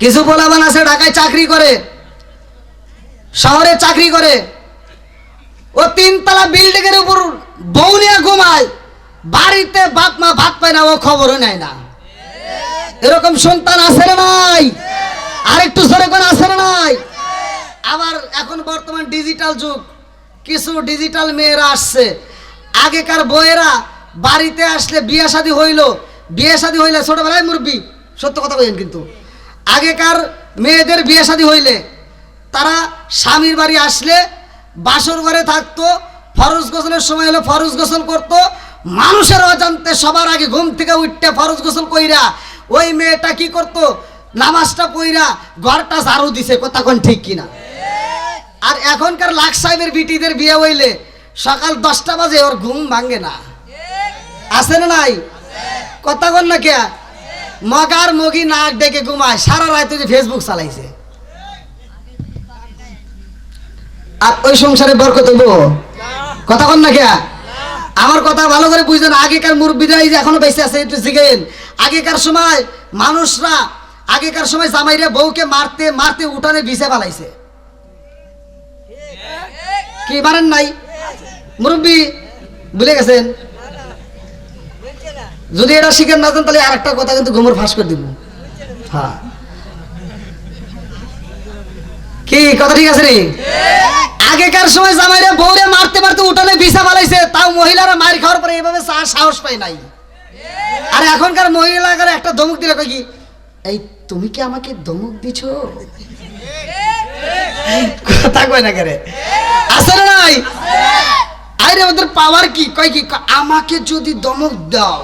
কিছু পোলাপান আছে ঢাকায় চাকরি করে, শহরে চাকরি করে, ও তিনতলা বিল্ডিং এর উপর বউ নিয়ে ঘুমায়, বাড়িতে বাপ মা ভাত পায় না, ও খবরও নেয় না। এরকম সন্তান আছে না নাই? আরেকটু জোরে করে আছে না নাই? আবার এখন বর্তমান ডিজিটাল যুগ, কিছু ডিজিটাল মেয়েরা আসছে। আগেকার বউয়েরা বাড়িতে আসলে বিয়ে শাদী হইলে ছোটবেলায় মুরব্বী সত্য কথা বলেন, কিন্তু আগেকার মেয়েদের বিয়ে শাদী হইলে তারা স্বামীর বাড়ি আসলে বাসর ঘরে থাকতো, ফরজ গোসলের সময় হলে ফরজ গোসল করতো, মানুষের অজান্তে সবার আগে ঘুম থেকে উঠতে ফরজ গোসল কইরা ওই মেয়েটা কি করতো, নামাজটা পইরা ঘরটা ঝাড়ু দিছে। কথা কোন ঠিক কিনা? আর এখনকার লাখ সাহেবের বিটিদের বিয়ে হইলে সকাল 10টা বাজে ওর ঘুম ভাঙে না। আছে না নাই? কথা কোন না কে? মগার মগি নাক ডেকে ঘুমায়, সারা রাত যে ফেসবুক চালাইছে। আর ওই সংসারে বরকত হইব? কথা কোন না কে? আমার কথা ভালো করে বুঝলেন। আগেকার মুরব্বীরা এই যে এখনো বেঁচে আছে, একটু জিগেন। আগেকার সময় মানুষরা, আগেকার সময় জামাইরা বউকে মারতে মারতে উঠানে বিছে ফেলাইছে। কি মারেন নাই মুরব্বী? ভুলে গেছেন? যদি এটা শিখেন না তাহলে আর একটা কথা কিন্তু ঘুমর ফাঁস করে দিব। হ্যাঁ, কি কথা ঠিক আছে রে? আগেকার সময় জামাইরা বউরে মারতে মারতে উঠানে বিছা ফেলাইছে, তাও মহিলারা মার খাওয়ার পরে এইভাবে সাহস পায় নাই। আর এখনকার মহিলারা একটা ধমক দিলে কই কি, এই তুমি কি আমাকে ধমক দিছো? কথা কয় না কেরে? আছে না নাই? আরে ওদের পাওয়ার কি? কয় কি, আমাকে যদি ধমক দাও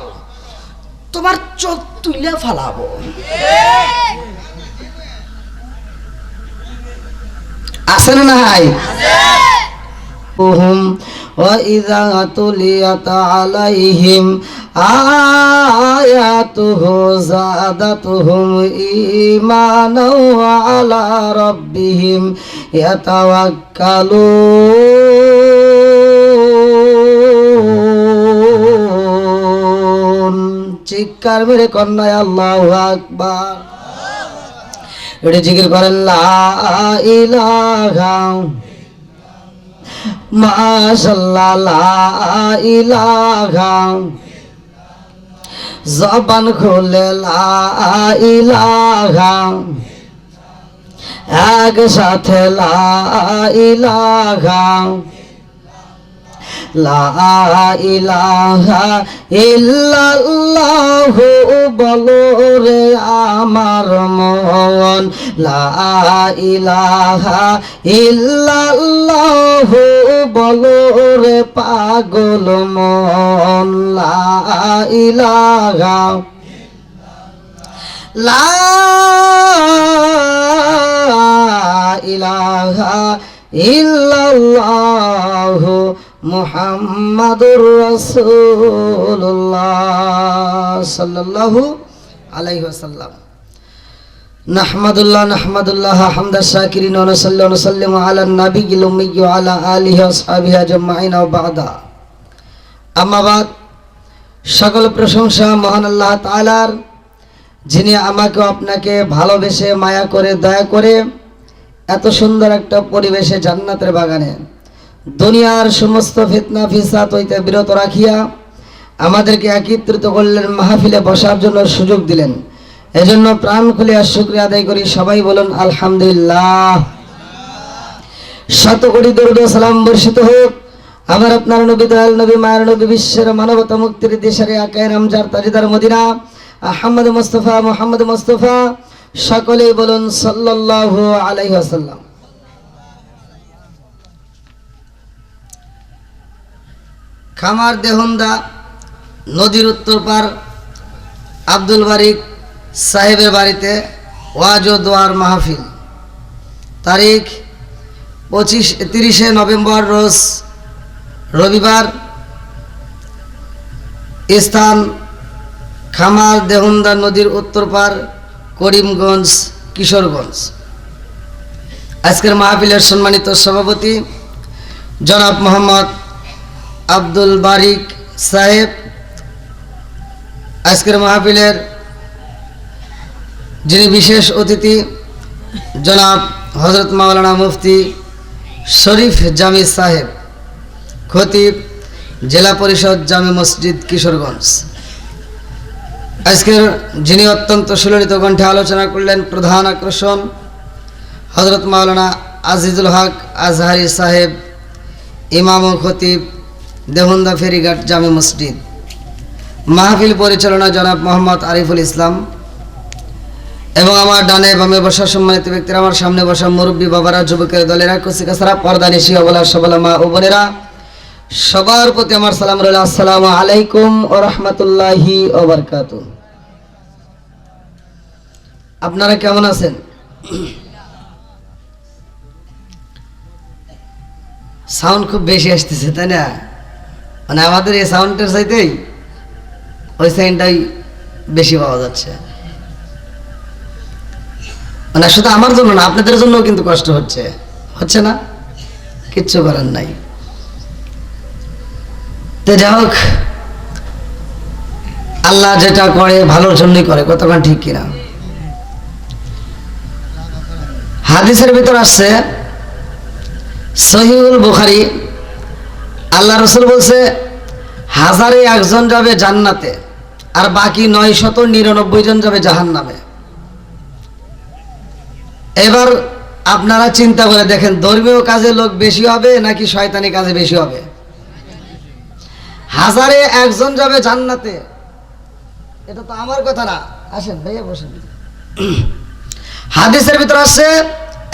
তোমার চোখ তুলে ফালাবো। আছে না নাই? وَإِذَا تُلِيَتْ عَلَيْهِمْ آيَاتُهُ زَادَتْهُمْ إِيمَانًا وَعَلَى رَبِّهِمْ يَتَوَكَّلُونَ। চিৎকার মেরে কন্যায় আল্লাহু আকবার। এটা জিকির করেন, লা ইলাহা মাশাআল্লাহ, লা ইলাহা। জবান খুলে লা ইলাহা, একসাথে লা ইলাহা, লা ইলাহা ইল্লাল্লাহু বলো রে আমার মন, লা ইলাহা ইল্লাল্লাহু বলো রে পাগল মন, লা ইলাহা, লা ইলাহা ইল্লাল্লাহু মুহাম্মাদুর রাসূলুল্লাহ সাল্লাল্লাহু আলাইহি ওয়াসাল্লাম। নাহমাদুল্লাহ হামদাশ শাকিরিন ওয়া নাসাল্লিমু আলা নাবিয়িল উম্মি ওয়া আলা আলিহি ওয়া আসহাবিহি আজমাইন ওয়া বা'দা। আম্মা বাদ, সকল প্রশংসা মহান আল্লাহ তাআলার, যিনি আমাকে আপনাকে ভালোবেসে মায়া করে দয়া করে এত সুন্দর একটা পরিবেশে জান্নাতের বাগানে দুনিয়ার সমস্ত ফিতনা ফিসাদ হইতে বিরত রাখিয়া আমাদেরকে একত্রিত করলেন, মাহফিলে বসার জন্য সুযোগ দিলেন। এজন্য প্রাণ খুলে শুকরিয়া আদায় করি। সবাই বলুন আলহামদুলিল্লাহ। শত কোটি দরুদ ও সালাম বর্ষিত হোক আমার আপনার নবী, দয়াল নবী, মায়ের নবী, বিশ্বের মানবতা মুক্তির দেশের আকায়ে নামজার তাজদার মদিনা আহমদ মুস্তাফা। সকলেই বলুন সাল্লাল্লাহু আলাইহি ওয়াসাল্লাম। খামার দেহন্দা নদীর উত্তর পার আব্দুল বারিক সাহেবের বাড়িতে ওয়াজ ও দোয়ার মাহফিল, তারিখ 30 নভেম্বর রোজ রবিবার, স্থান খামার দেহন্দা নদীর উত্তর পার, করিমগঞ্জ, কিশোরগঞ্জ। আজকের মাহফিলের সম্মানিত সভাপতি জনাব মোহাম্মদ আব্দুল বারিক সাহেব, আজকের মাহফিলের যিনি বিশেষ অতিথি জনাব হযরত মাওলানা মুফতি শরীফ জামি সাহেব, খতিব, জেলা পরিষদ জামে মসজিদ কিশোরগঞ্জ। আজকের যিনি অত্যন্ত সুললিত কণ্ঠে আলোচনা করলেন, প্রধান আকর্ষণ হযরত মাওলানা আজিজুল হক আজহারি সাহেব, ইমাম ও খতিব, দেহন্দা ফেরিঘাট জামে মসজিদ। মাহফিল পরিচালনা জনাব মোহাম্মদ আরিফুল ইসলাম। এবং আমার ডানে বামে বসা সম্মানিত ব্যক্তিরা, আমার সামনে বসা মুরব্বী বাবারা, যুবকের দলেরা, কুচিকাছাড়া, পর্দানিশি, অবলা সবলা মা ও বোনেরা, সবার প্রতি আমার সালাম রইল। আসসালামু আলাইকুম ওয়া রাহমাতুল্লাহি ওয়া বারাকাতুহু। আপনারা কেমন আছেন? সাউন্ড খুব বেশি আসতেছে, তাই না? মানে আমাদের এই সাউন্ডের চাইতেই ওই সাউন্ডটাই বেশি পাওয়া যাচ্ছে। মানে শুধু আমার জন্য না, আপনাদের জন্য কিন্তু কষ্ট হচ্ছে, হচ্ছে না? কিচ্ছু করার নাই। তো যাই হোক, আল্লাহ যেটা করে ভালোর জন্যই করে, কতক্ষণ ঠিক কিনা? হাদিসের ভিতর আসছে সহিহুল বুখারী, আল্লাহ রাসূল বলছে, 1001 জন যাবে জান্নাতে আর বাকি 999 জন যাবে জাহান্নামে। এবার আপনারা চিন্তা করে দেখেন, ধর্মীয় কাজে লোক বেশি হবে নাকি শয়তানি কাজে বেশি হবে? 1001 জন যাবে জান্নাতে, এটা তো আমার কথা না। আসেন ভাইয়া বসেন। হাদিসের ভিতর আসছে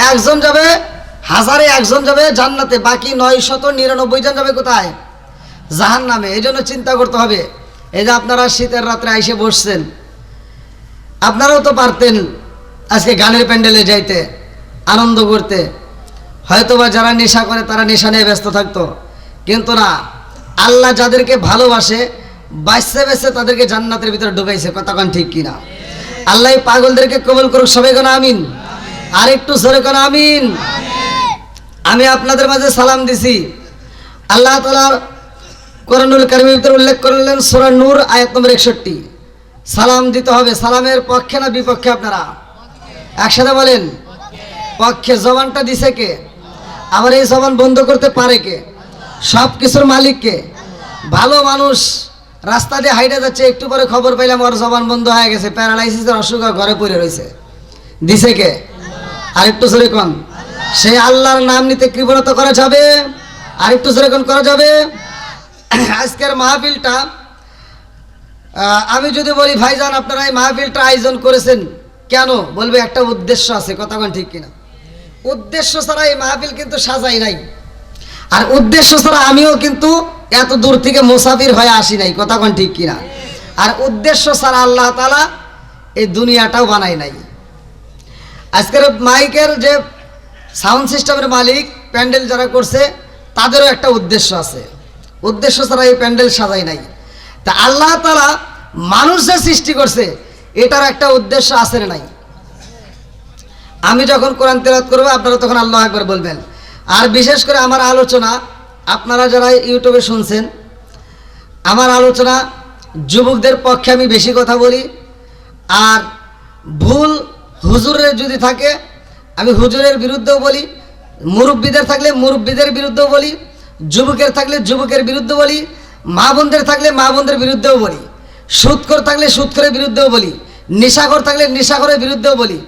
1001 জন যাবে জান্নাতে, বাকি 999 জন যাবে কোথায়? জাহান্নামে। এই জন্য চিন্তা করতে হবে। এই যে আপনারা শীতের রাত্রে আইসে বসছেন, আপনারাও তো পারতেন আজকে গানের প্যান্ডেলে যাইতে, আনন্দ করতে। হয়তোবা যারা নেশা করে তারা নেশা নিয়ে ব্যস্ত থাকতো, কিন্তু না, আল্লাহ যাদেরকে ভালোবাসে বাঁচতে বাঁচতে তাদেরকে জান্নাতের ভিতরে ঢুকাইছে। কতক্ষণ ঠিক কিনা? আল্লাহ পাগলদেরকে কবুল করুক, সবাই কোন আমিন। আর একটু জোরে কোন আমিন। আমি আপনাদের মাঝে সালাম দিছি। আল্লাহ তাআলা কোরআনুল কারীমের ভিতরে উল্লেখ করলেন, সূরা নূর আয়াত নম্বর 61, সালাম দিতে হবে। সালামের পক্ষে না বিপক্ষে? আপনারা একসাথে বলেন, পক্ষে। জবানটা দিছে কে? আবার এই জবান বন্ধ করতে পারে কে? সব কিছুর মালিক কে? ভালো মানুষ রাস্তা দিয়ে হাইটে যাচ্ছে, একটু পরে খবর পাইলাম ওর জবান বন্ধ হয়ে গেছে, প্যারালাইসিসের অসুখ, ঘরে পড়ে রয়েছে। দিছে কে? আর একটু জোরে কোন। সেই আল্লাহর নাম নিতে কৃপণতা করা যাবে? আর একটু জোরে কোন করা যাবে? আজকের মাহফিলটা আমি যদি বলি, ভাইজান আপনারা এই মাহফিলটা আয়োজন করেছেন কেন? বলবে একটা উদ্দেশ্য আছে। কতক্ষণ ঠিক কিনা? উদ্দেশ্য ছাড়া এই মাহফিল কিন্তু সাজাই নাই, আর উদ্দেশ্য ছাড়া আমিও কিন্তু এত দূর থেকে মুসাফির হয়ে আসি নাই। কতক্ষণ ঠিক কিনা? আর উদ্দেশ্য ছাড়া আল্লাহ তাআলা এই দুনিয়াটাও বানাই নাই। আজকের মাইকের যে সাউন্ড সিস্টেমের মালিক, প্যান্ডেল যারা করছে, তাদেরও একটা উদ্দেশ্য আছে। উদ্দেশ্য ছাড়া এই প্যান্ডেল সাজাই নাই। তা আল্লাহ তাআলা মানুষ যে সৃষ্টি করছে, এটার একটা উদ্দেশ্য আছে না নাই? আমি যখন কোরআন তেলাওয়াত করব, আপনারা তখন আল্লাহু আকবার বলবেন। আর বিশেষ করে আমার আলোচনা, আপনারা যারা ইউটিউবে শুনছেন, আমার আলোচনা যুবকদের পক্ষে আমি বেশি কথা বলি। আর ভুল হুজুরের যদি থাকে, আমি হুজুরের বিরুদ্ধেও বলি, মুরব্বীদের থাকলে মুরব্বীদের বিরুদ্ধেও বলি, যুবকের থাকলে যুবকের বিরুদ্ধে বলি, মা বোনদের থাকলে মা বোনদের বিরুদ্ধেও বলি, সুদখোর থাকলে সুদখোরের বিরুদ্ধেও বলি, নেশাখোর থাকলে নেশাখোরের বিরুদ্ধেও বলি।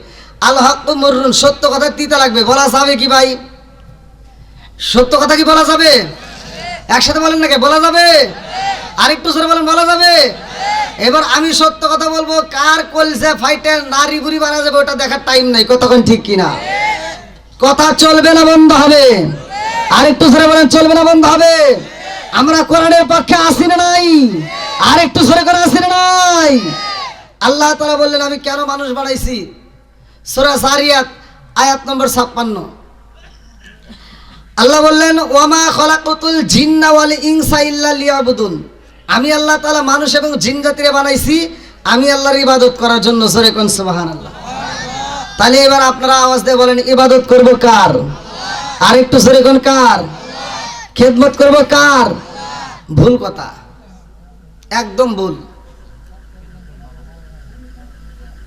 আল হক মুররুন, সত্য কথা তিতা লাগবে, বলা যাবে কি ভাই? সত্য কথা কি বলা যাবে? একসাথে বলেন নাকি? বলা যাবে? আরেকটু জোরে বলেন, বলা যাবে? এবার আমি সত্য কথা বলবো, কার কলজা ফাইটে নারী বুড়ি বানা যাবে ওটা দেখার টাইম নাই। কতক্ষণ ঠিক কিনা? কথা চলবে না বন্ধ হবে? আরেকটু জোরে বলেন, চলবে না বন্ধ হবে? আমরা কোরআনের পক্ষে আসি না নাই? আরেকটু জোরে করে আসি না নাই? আল্লাহ তাআলা বললেন, আমি কেন মানুষ বানাইছি? সূরা যারিয়াত আয়াত নম্বর 56, আল্লাহ বললেন, ওয়ামা খলাকুতুল জিন্না ওয়াল ইনসা ইল্লা লিয়াবুদুন। আমি আল্লাহ তাআলা মানুষ এবং জিন জাতিরে বানাইছি আমি আল্লাহর ইবাদত করার জন্য। জোরে কোন সুবহানাল্লাহ। তাহলে এবার আপনারা আওয়াজ দিয়ে বলেন, ইবাদত করব কার? আর একটু জোরে কোন কার? খেদমত করব কার? ভুল কথা, একদম ভুল।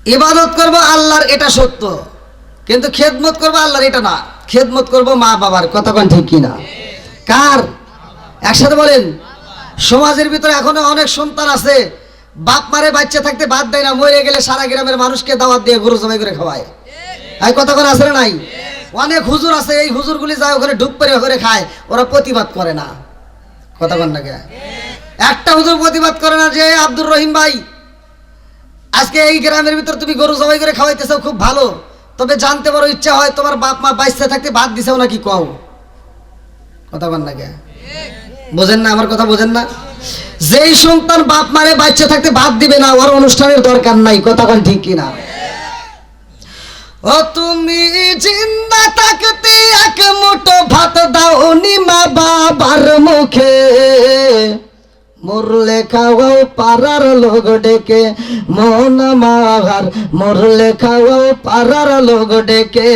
ইবাদত করব আল্লাহর, এটা সত্য, কিন্তু খেদমত করব আল্লাহর এটা না, খেদমত করব মা বাবার। কথা কোন ঠিক কিনা? কার? একসাথে বলেন। সমাজের ভিতরে এখনো অনেক সন্তান আছে বাপ মারে বাচ্চা থাকতে বাদ দেয় না, মরে গেলে সারা গ্রামের মানুষকে দাওয়াত দিয়ে গরু জবাই করে খাওয়ায়। এই কথা কোন আছে না নাই? অনেক হুজুর আছে, এই হুজুরগুলি যায় ওখানে ডুব করে খায়, ওরা প্রতিবাদ করে না। কথা কোন না? একটা হুজুর প্রতিবাদ করে না যে আব্দুর রহিম ভাই আজকে এই গ্রামের ভিতর তুমি গরু জবাই করে খাওয়াইতেছো, খুব ভালো, তবে জানতে বড় ইচ্ছা হয় তোমার বাপ মা বাচ্চা থাকতে বাদ দিছেও নাকি কও। কথা বল না কে? বোঝেন না আমার কথা? বোঝেন না? যেই সন্তান বাপ মারে বাচ্চা থাকতে বাদ দিবে না, ওর অনুষ্ঠানের দরকার নাই। কথা কোন ঠিক কিনা? ও তুমি জিন্দা থাকতে এক মুঠো ভাত দাও নি মা বাবার মুখে, মরলে খাওয়াও পাড়ার লোক ডেকে, মন আমার মরলে খাওয়াও পাড়ার লোক ডেকে।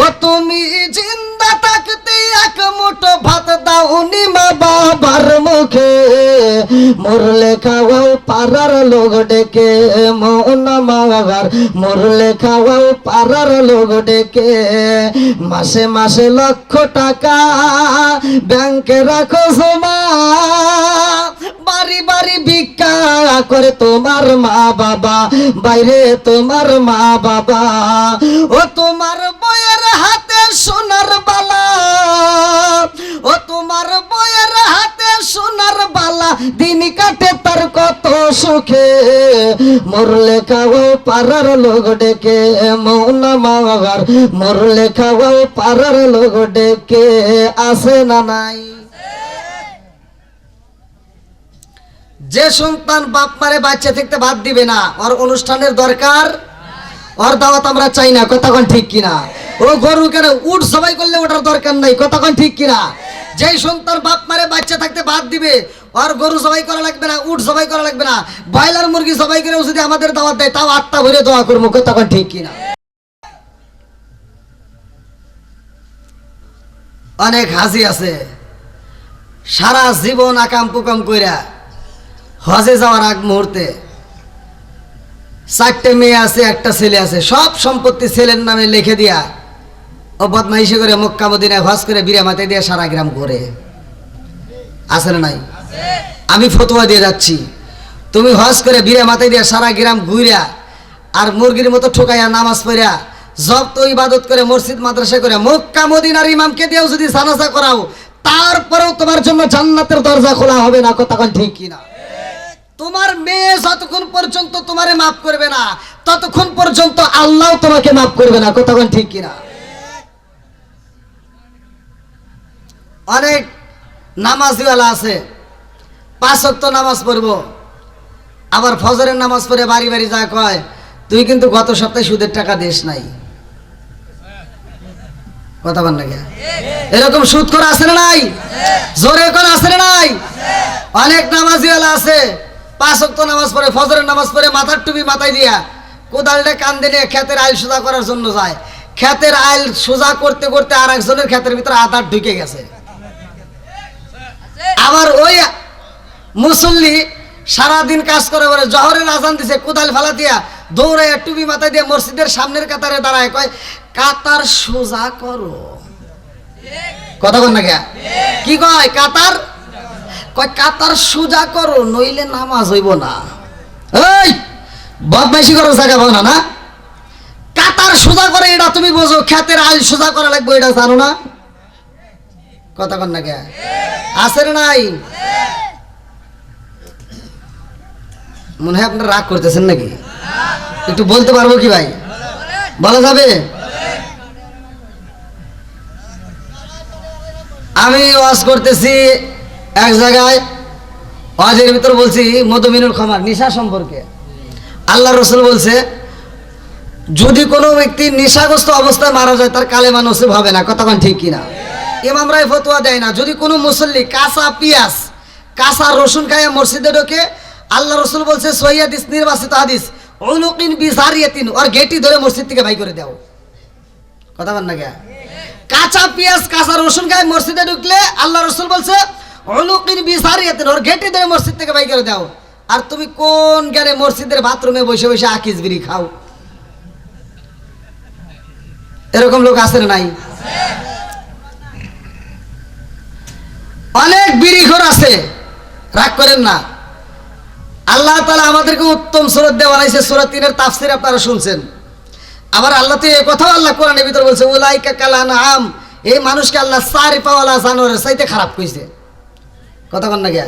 ও তুমি জিন্দা থাকতে এক মুঠো ভাত দাও নি মা বাবার মুখে, মরলে খাওয়াও পাড়ার লোক ডেকে, মন আমার মরলে খাওয়াও পাড়ার লোক ডেকে। মাসে মাসে লক্ষ টাকা ব্যাংকে রাখো জমা, বাড়ি বাড়ি ভিক্ষা করে তোমার মা বাবা, বাইরে তোমার মা বাবা। ও তোমার বইয়ের হাতে সোনার বালা, ও তোমার বইয়ের হাতে সোনার বালা, দিন কাটে তার কত সুখে, মরলে খাওয়াও পাড়ার লোক ডেকে, মন মাগার মরলে খাওয়াও পাড়ার লোক ডেকে। আছে না নাই? যে সন্তান বাপ মারে বাচ্চা থাকতে বাদ দিবে না, ওর অনুষ্ঠানের দরকার, ওর দাওয়াত আমরা চাই না। কথা কোন ঠিক কিনা? ও গরু কেন উট সবাই করলে ওটার দরকার নাই। কথা কোন ঠিক কিনা? যেই সন্তান বাপ মারে বাচ্চা থাকতে বাদ দিবে, ওর গরু সবাই করা লাগবে না, উট সবাই করা লাগবে না, ব্রয়লার মুরগি সবাই করেও যদি আমাদের দাওয়াত দেয় তাও আত্মা ভরে দোয়া করবো। কথা কোন ঠিক কিনা? অনেক হাজি আছে সারা জীবন আকাম কুকাম কইরা হজে যাওয়ার আগ মুহূর্তে 4টে মেয়ে আছে, একটা ছেলে আছে, সব সম্পত্তি ছেলের নামে লিখে দিয়া ও বদমাইশি করে মক্কা মদিনায় হজ করে বিরা মাথায় দিয়ে সারা গ্রাম ঘুরে। আছে না নাই? আমি ফতোয়া দিয়ে যাচ্ছি, তুমি হজ করে বিরা মাথায় দিয়ে সারা গ্রাম ঘুরা আর মুরগির মতো ঠোকাইয়া নামাজ পড়া জব তো ইবাদত করে মসজিদ মাদ্রাসা করে মক্কা মদিনার ইমামকে দিয়েও যদি জানাজা করাও, তারপরেও তোমার জন্য জান্নাতের দরজা খোলা হবে না। কথা কোন ঠিক কিনা? তোমার মেয়ে যতক্ষণ পর্যন্ত তোমারে মাফ করবে না, ততক্ষণ পর্যন্ত আল্লাহ তোমাকে মাফ করবে না। কথা কোন ঠিক কিনা? অনেক নামাজওয়ালা আছে 5 ওয়াক্ত নামাজ পড়বো, আবার ফজরের নামাজ পড়ে বাড়ি বাড়ি যা কয়, তুই কিন্তু গত সপ্তাহে সুদের টাকা দিস নাই। কথা বল না? এরকম সুদ করে আছে না নাই? জোরে করে আছে না নাই? অনেক নামাজিওয়ালা আছে 5 ওয়াক্ত নামাজ পড়ে, ফজরের নামাজ পড়ে মাথার টুপি মাথায় দিয়া কোদালটা কান্দে নিয়ে ক্ষেতের আইল সোজা করার জন্য যায়, ক্ষেতের আইল সোজা করতে করতে আর একজনের ক্ষেতের ভিতরে আধার ঢুকে গেছে। আবার ওই মুসল্লি সারাদিন কাজ করে বলে জহরের আজান দিছে, কোদাল ফালা দিয়া দৌড়াইয়া টুপি মাথায় দিয়ে মসজিদের সামনের কাতারে দাঁড়ায়, কয় কাতার সোজা করো। কথা বল না? কি কয়? কাতার কয় কাতার সোজা করো, নইলে নামাজ হইব না। এই বদমাইশি করো, জায়গা পাও না? কাতার সোজা করে এটা তুমি বোঝো, ক্ষেতের আইল সোজা করা লাগবে এটা জানো না? কথা বল না? আছে না নাই? মনে হয় আপনারা রাগ করতেছেন নাকি? একটু বলতে পারবো কি ভাই? বলা যাবে? আমি ওয়াজ করতেছি এক জায়গায়, ওয়াজের ভিতর বলছি মধুমিনুল খামার নেশা সম্পর্কে। আল্লাহ রসুল বলছে যদি কোনো ব্যক্তি নেশাগ্রস্ত অবস্থায় মারা যায় তার কালেমা নসিব হবে না। কথা কোন ঠিক কিনা? ইমামরাই ফতোয়া দেয় না, যদি কোনো মুসল্লি কাঁচা পেঁয়াজ কাঁচা রসুন খায় মসজিদে ঢোকে, আল্লাহ রসুল বলছে সহিহ হাদিস, নির্বাচিত হাদিস, উলুকিন বিজারিয়াতিন, ওর গেটি ধরে মসজিদ থেকে বাই করে দাও। কথা বল না? কাঁচা পেঁয়াজ কাঁচা রসুন খায় মসজিদে ঢুকলে আল্লাহ রসুল বলছে উলুকিন বিজারিয়াতিন, ওর গেটি ধরে মসজিদ থেকে বাই করে দাও। আর তুমি কোন জ্ঞানে মসজিদের বাথরুমে বসে বসে আকিস বিড়ি খাও? এরকম লোক আছে না নাই? অনেক বিড়িখোর আছে, রাগ করেন না। আল্লাহ তাআলা আমাদেরকে উত্তম সূরা দিয়ে বানাইছে, সূরা 3-এর তাফসীর আপনারা শুনছেন। আবার আল্লাহ তো এই কথাও আল্লাহ কোরআনের ভিতর বলছে, উলাইকা কাল আনআম, এই মানুষকে আল্লাহ সারিফাওয়ালা জানোয়ারের চাইতে খারাপ কইছে। কথা কন না গিয়া?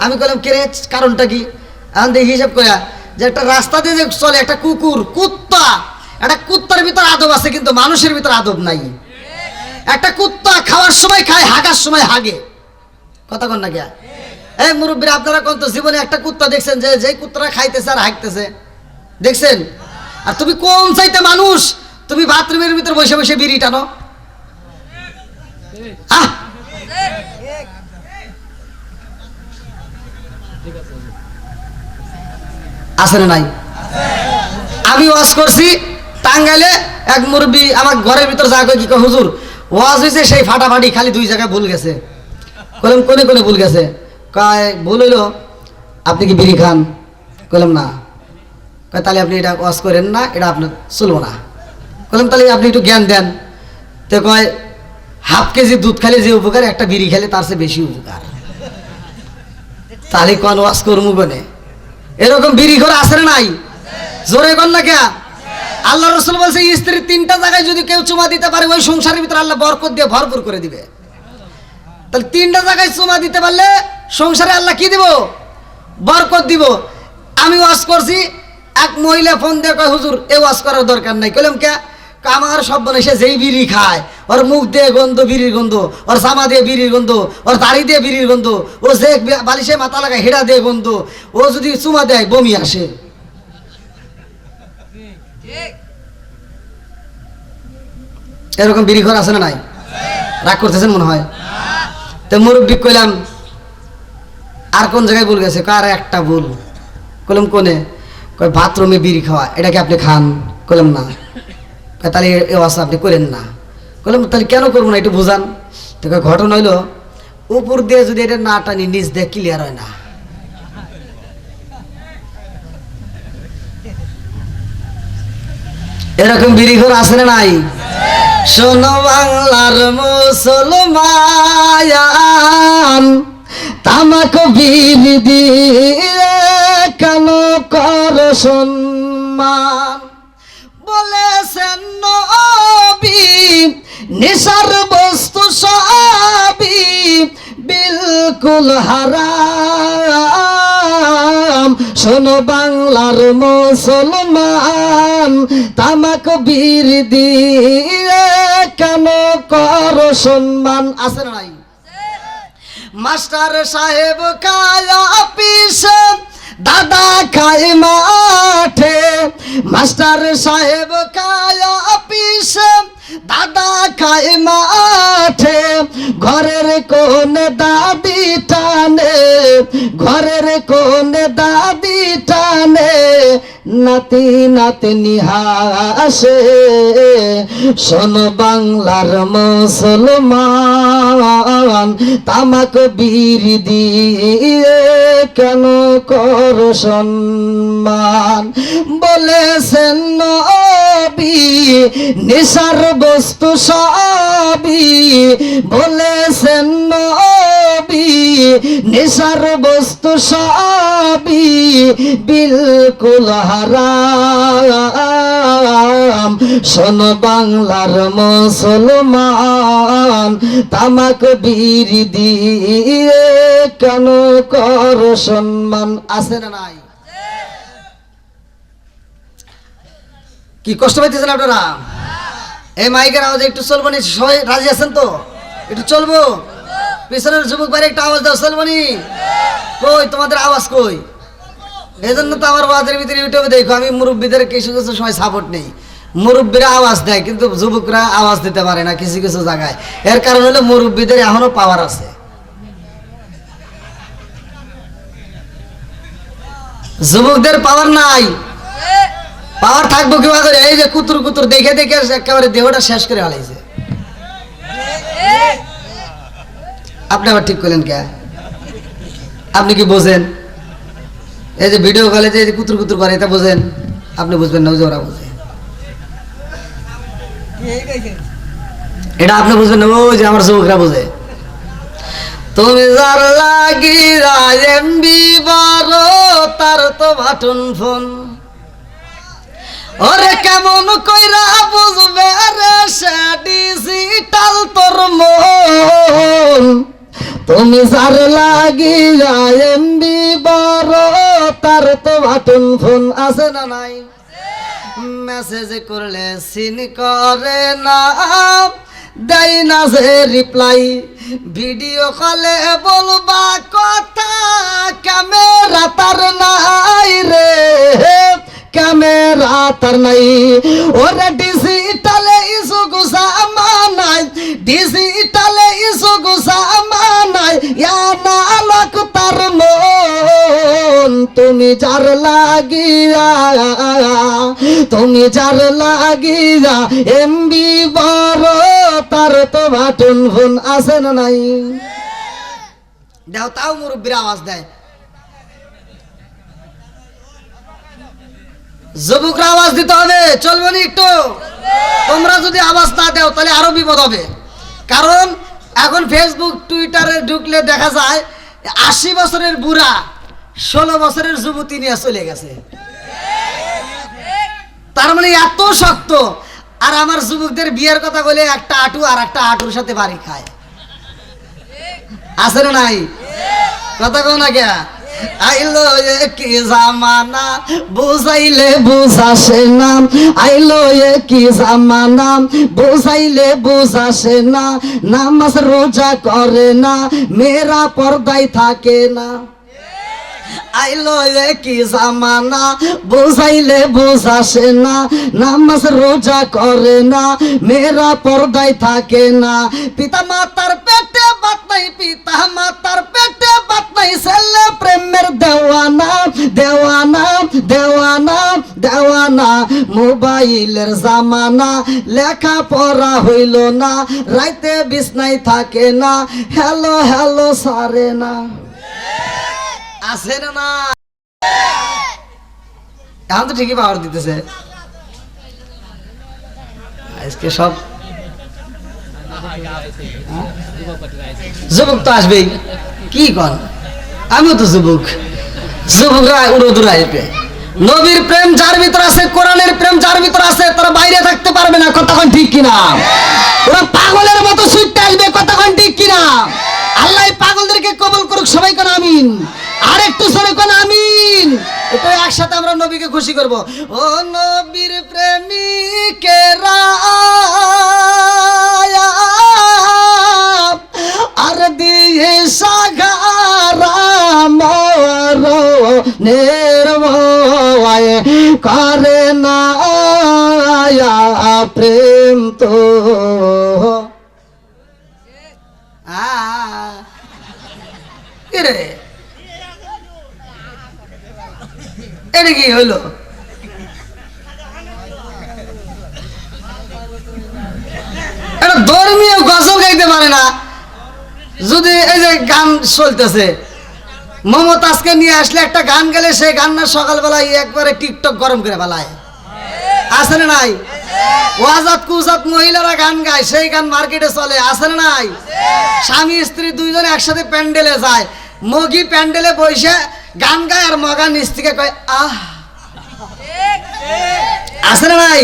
আমি কইলাম কে রে, কারণটা কি? এখন দেখি হিসাব কইয়া যে একটা রাস্তা দিয়ে যে চলে একটা কুকুর, কুত্তা, একটা কুত্তার ভিতর আদব আছে কিন্তু মানুষের ভিতর আদব নাই। একটা কুত্তা খাওয়ার সময় খায়, হাগার সময় হাগে। কথা কন না গিয়া? এই মুরব্বীরা, আপনারা কোন তো জীবনে একটা কুত্তা দেখছেন যে যে কুত্তারা খাইতেছে আর হাগতেছে? দেখছেন? আর তুমি কোন চাইতে মানুষ, তুমি বাথরুমের ভিতর বসে বসে বিড়ি টানো। আছে না নাই? আমি ওয়াজ করছি টাঙ্গাইলে, এক মুরব্বী আমার ঘরের ভিতর যা কয়, কি কয়, হুজুর ওয়াজ হয়েছে সেই ফাটাফাটি, খালি 2 জায়গায় ভুল গেছে। কইলাম কোনে কোনে ভুল গেছে? কয় ভুল হইলো আপনি কি বিড়ি খান? কইলাম না। কয় তাহলে আপনি এটা ওয়াজ করেন না, এটা আপনার চলবো না। কইলাম তাহলে আপনি একটু জ্ঞান দেন। তো কয় হাফ কেজি দুধ খাইলে যে উপকার, একটা বিড়ি খেলে তার চেয়ে বেশি উপকার। তাহলে কোন ওয়াজ করবো কোনে? এরকম বিড়ি ঘর আছে না নাই? জোরে কর না কে? আল্লাহ রাসূল বলছে স্ত্রী 3টা জায়গায় যদি কেউ চুমা দিতে পারে, ওই সংসারের ভিতরে আল্লাহ বরকত দিয়ে ভরপুর করে দিবে। তাহলে 3টা জায়গায় চুমা দিতে পারলে সংসারে আল্লাহ কি দিব? বরকত দিব। আমি ওয়াজ করছি, এক মহিলা ফোন দিয়ে কয় হুজুর এ ওয়াজ করার দরকার নাই। কইলাম কে? আমার সব বনেছে যেই বিড়ি খায়, ওর মুখ দিয়ে গন্ধ বিড়ির গন্ধ, ওর জামা দিয়ে বিড়ির গন্ধ, ওর দাড়ি দিয়ে বিড়ির গন্ধ, ও যে বালিশে মাথা লাগায় হেডা দিয়ে গন্ধ, ও যদি চুমা দেয় বমি আসে। এরকম বিড়ি ঘর আছে না নাই? রাগ করতেছেন মনে হয়। তো মুরব্বী কইলাম আর কোন জায়গায় ভুল গেছে? কার একটা ভুল। কইলাম কোনে? কয় বাথরুমে বিড়ি খাওয়া, এটা কি আপনি খান? কইলাম না। তাহলে এ ওয়াজ আপনি করেন না। কইলাম তাহলে কেন করবো না, একটু বুঝান। তো ঘটনা হইলো, উপর দিয়ে যদি এটা না টানি নিচ দিয়ে ক্লিয়ার হয় না। এরকম বিড়িঘর আছে না নাই? শোনো বাংলার মুসলমান, তামাক বিড়ি দিয়ে কেন কর সম্মান? বলেছেন নবী নেশার বস্তু সবই বিলকুল হারাম। শোনো বাংলার মুসলমান, তামাক বিড়ি দিয়ে কেন কর সম্মান? আছে না নাই? মাস্টার সাহেব খায় অফিসে, দাদা খায় মাঠে। মাস্টার সাহেব খায় অফিসে, দাদা খায় মাঠে। ঘরের কোনে দাদি টানে, ঘরের কোনে দাদি টানে, নাতি নাতনি হাসে। শোন বাংলার মুসলমান, তামাক বিড়ি দিয়ে কেন কর সম্মান? বলেছেন নবী নেশার বস্তু সবই, বলেছেন নবী নেশার বস্তু সবই বিলকুল হারাম। শোন বাংলার মুসলমান, তামাক বিড়ি দিয়ে কেন কর সম্মান? আছে না নাই? কি কষ্ট পাইতেছেন আপনারা? এই মাইকের আওয়াজ একটু চলবো নি? সবাই রাজি আছেন তো? একটু চলবো? পিছনের যুবক বাইরে একটা আওয়াজ দাও, চলবো নি? কই তোমাদের আওয়াজ কই? এই জন্য তো আমার ওয়াজের ভিতরে ইউটিউবে দেখো আমি মুরব্বীদের কিছু কিছু সময় সাপোর্ট নেই। মুরব্বীরা আওয়াজ দেয় কিন্তু যুবকরা আওয়াজ দিতে পারে না কিছু কিছু জায়গায়। এর কারণ হলো মুরব্বীদের এখনো পাওয়ার আছে। যুবকদের পাওয়ার নাই। পাওয়ার থাকবো কিভাবে? এই যে কুতুর কুতুর দেখে দেখে একেবারে দেহটা শেষ করে হালাইছে। আপনি আবার ঠিক করলেন কে? আপনি কি বোঝেন? এই যে ভিডিও কলে যে কুতুর কুতুর করে এটা বোঝেন, আপনি বুঝবেন না, ওই যে ওরা বোঝে। এটা আপনি বুঝবেন না, ওই যে আমার যুবকরা বোঝে। তুমি যার লাগিরা এমবি বড় তার তো বাটন ফোন, ওরে কেমন কইরা বুঝবে রে সে ডিজিটাল তোর মন। তুমি যার লাগিরা এমবি বড় তার তো বাটন ফোন, আছে না নাই? মেসেজ করলে সিন করে না, দেয় না যে রিপ্লাই, ভিডিও কলে বলবা কথা ক্যামেরা তার নাই রে, ক্যামেরা তার নাই। ওরে ডিজিটালে ইসু গুসা মানাই, ডিজিটালে ইসু গুসা মানাই, ইয়া না লাখ তার মন। তুমি যার লাগিয়া, তুমি যার লাগিয়া এমবি বড় তার তো বাটন ফোন, আছে না নাই? দেও তাও মুরব্বীর আওয়াজ দেয়, যুবকরা আওয়াজ দিতে হবে, চলবে না একটু? তোমরা যদি আওয়াজ না দাও তাহলে আরো বিপদ হবে। কারণ এখন ফেসবুক টুইটারে ঢুকলে দেখা যায় 80 বছরের বুড়া 16 বছরের যুবতী নিয়ে চলে গেছে। তার মানে এত শক্ত। আর আমার যুবকদের বিয়ের কথা বলে একটা আটু আর একটা আটুর সাথে বাড়ি খায়, আছে না নাই? কথা কও না কে? আইলো কি জামানা বুঝাইলে বুঝাসে না, আইলো কি জামানা বুঝাইলে বুঝাসে না, নামাজ রোজা করে না, মেয়েরা পর্দায় থাকে না। আইলো কি জামানা বুঝাইলে বুঝাসে না, নামাজ রোজা করে না, মেয়েরা পর্দায় থাকে না। পিতা মাতার পেটে বাত নাই, পিতা মাতার পেটে বাত নাই, ছেলে প্রেমের দেওয়ানা, দেওয়ানা দেওয়ানা দেওয়ানা। মোবাইলের জামানা, লেখা পড়া হইল না, রাইতে বিছনায় থাকে না, হ্যালো হ্যালো সারে না, আছে না না? এখন তো ঠিকই পাওয়ার দিতেছে আজকে সব। যুবক তো আসবেই, কি কন? আমিও তো যুবক, যুবকরা উড়োদুর আসবে। নবীর প্রেম যার ভিতর আছে, কোরআনের প্রেম যার ভিতর আছে, তারা বাইরে থাকতে পারবে না, কতক্ষণ ঠিক কিনা? ওরা পাগলের মতো ছুটতে আসবে, কতক্ষণ ঠিক কিনা? আল্লাহ পাগলদেরকে কবুল করুক, সবাই কোন আমিন। আর একটু সরে কোন আমিন। এটা একসাথে আমরা নবীকে খুশি করব। ও নবীর প্রেমিকেরা আর দিয়ে সাগারা মরণের ভয় করে না প্রেম তো রে। এটা কি হইল? এটা ধর্মীয় গজল গাইতে পারে না। যদি এই যে গান চলতেছে, মমতাজকে নিয়ে আসলে একটা গান গেলে সেই গান না সকালবেলায় একবারে টিকটক গরম করে ফেলায়, আছে না নাই? ওয়াজাত কুজাত মহিলারা গান গায়, সেই গান মার্কেটে চলে, আছে না নাই? স্বামী স্ত্রী দুইজনে একসাথে প্যান্ডেলে যায়, মগি প্যান্ডেলে বসে গান গায় আর মগা নিচ থেকে কয় আহ, আছে না নাই?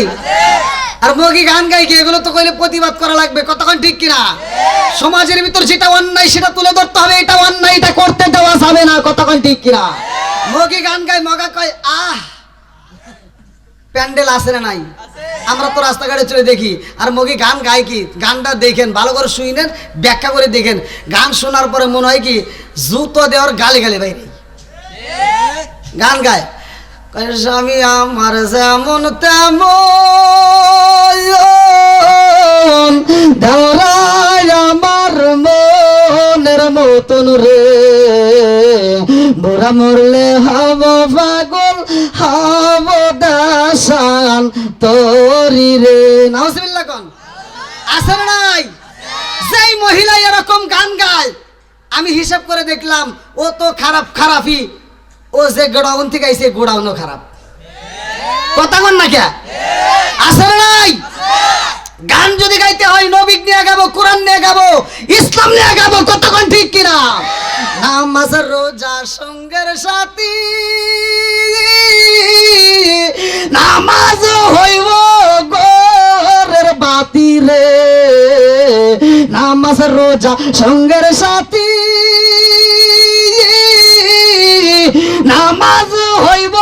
আর মগি গান গাই কি? এগুলো তো কইলে প্রতিবাদ করা লাগবে, কতক্ষণ ঠিক কিনা? সমাজের ভিতর যেটা অন্যায় সেটা তুলে ধরতে হবে, এটা অন্যায়, এটা করতে দেওয়া যাবে না, কতক্ষণ ঠিক কিনা? মগি গান গায়, মগা কয় আহ। প্যান্ডেল আছে না নাই? আমরা তো রাস্তাঘাটে চলে দেখি। আর মগি গান গায় কি? গানটা দেখেন, ভালো করে শুনেন, ব্যাখ্যা করে দেখেন। গান শোনার পরে মনে হয় কি জুতো দেওয়ার গালে গালে বাইরে গান গায়। স্বামী আমার যেমন তেমন, দেওরাই আমার মনের মতন রে, বুড়া মরলে হব পাগল, হব দাসান তোরি রে। নাউজুবিল্লাহ কোন? আছে না নাই? যেই মহিলা এরকম গান গায়, আমি হিসাব করে দেখলাম ও তো খারাপ খারাপই, ও যে গোডাউন থেকে আইছে গোডাউনও খারাপ। কথা কন না কে? আছে না নাই? গান যদি গাইতে হয় নবী নিয়ে গাবো, কোরআন নিয়ে গাবো, ইসলাম নিয়ে গাবো। কথা কন ঠিক কিনা? নামাজ রোজা সঙ্গের সাথী, নামাজ হইব ঘরের বাতি রে, নামাজ রোজা সঙ্গের সাথী, নামাজ হইব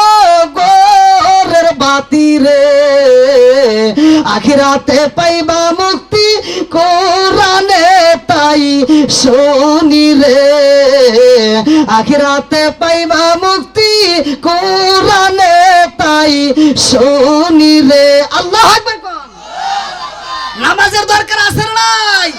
ঘরের বাতি রে, আখিরাতে পাইবা মুক্তি কোরআনে তাই শুনি রে, আখিরাতে পাইবা মুক্তি কোরআনে তাই শুনি রে। আল্লাহু আকবার কোন। নামাজের দরকার আছে না নাই?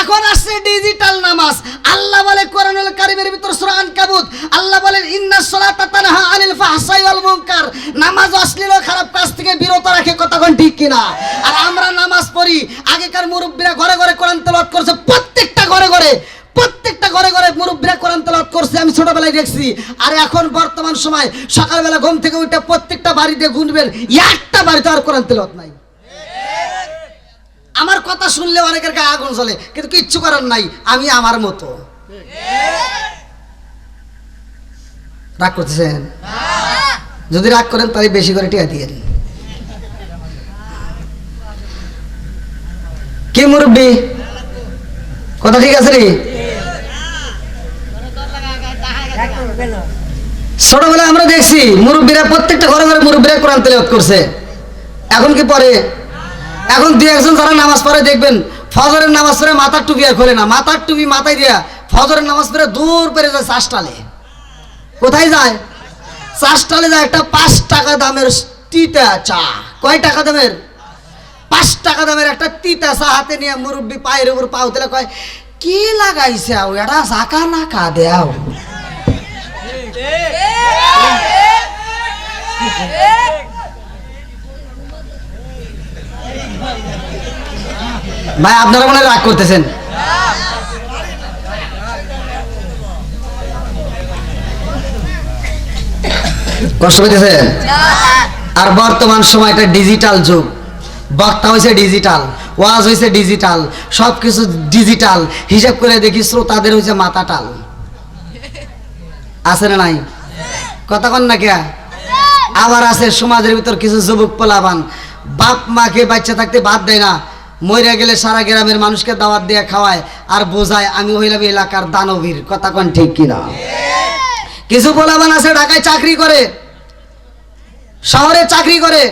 এখন আসছে ডিজিটাল নামাজ। আল্লাহ বলে কোরআনুল কারীমের ভিতর সূরা আনকাবুত, আল্লাহ বলেন ইন্নাস সালাতা তানহা আনিল ফাহশাই ওয়াল মুনকার, নামাজ অশ্লীল ও খারাপ কাজ থেকে বিরত রাখে। কথা কোন ঠিক কিনা? আর আমরা নামাজ পড়ি, আগেকার মুরব্বিরা ঘরে ঘরে কোরআন তেলাওয়াত করছে, প্রত্যেকটা ঘরে ঘরে মুরব্বিরা কোরআন তেলাওয়াত করছে, আমি ছোটবেলায় দেখছি। আর এখন বর্তমান সময় সকালবেলা ঘুম থেকে উঠে প্রত্যেকটা বাড়িতে গুনবেন, একটা বাড়িতে আর কোরআন তেলাওয়াত নাই। আমার কথা শুনলে অনেকের গায়ে আগুন জ্বলে, কিন্তু কিচ্ছু করার নাই। আমি আমার মতো। রাগ করতেছেন? যদি রাগ করেন তাহলে বেশি করে টিয়া দিয়ে কি মুরব্বি, কথা ঠিক আছে রে? ছোটবেলায় আমরা দেখছি মুরব্বীরা প্রত্যেকটা ঘরে ঘরে মুরব্বীরা কোরআন তেলাওয়াত করছে। এখন কি পরে? এখন দুই একজন যারা নামাজ পড়ে দেখবেন ফজরের নামাজ পড়ে মাথার টুপি আর খোলে না, মাথার টুপি মাথায় দিয়া ফজরের নামাজ পড়ে দূর পেরে যায় চাষটালে। কোথায় যায়? চাষটালে যায়। একটা 5 টাকা দামের তিতা চা। কয় টাকা দামের? 5 টাকা দামের একটা তিতা চা হাতে নিয়ে মুরব্বী পায়ের উপর পাও দিলে কয়, কি লাগাইছে এটা জাকা না কা দেও। ভাই আপনারা মনে রাগ করতেছেন? কষ্ট পেতেছেন? আর বর্তমান সময়টা ডিজিটাল যুগ, বক্তা হয়েছে ডিজিটাল, ওয়াজ হয়েছে ডিজিটাল, সবকিছু ডিজিটাল। হিসাব করে দেখি শ্রোতাদের হয়েছে মাথা টাল। আছে না নাই? কথা কন না কে? আবার আছে সমাজের ভিতর কিছু যুবক পোলাবান বাপ মাকে বাচ্চা থাকতে বাদ দেয় না, মরে গেলে সারা গ্রামের মানুষকে দাওয়াত দিয়ে খাওয়ায় আর বোঝায় আমি হইলাম এলাকার দানবীর। কথা কন ঠিক কিনা? কিছু পোলাবান আছে ঢাকায় চাকরি করে, শহরে চাকরি করে,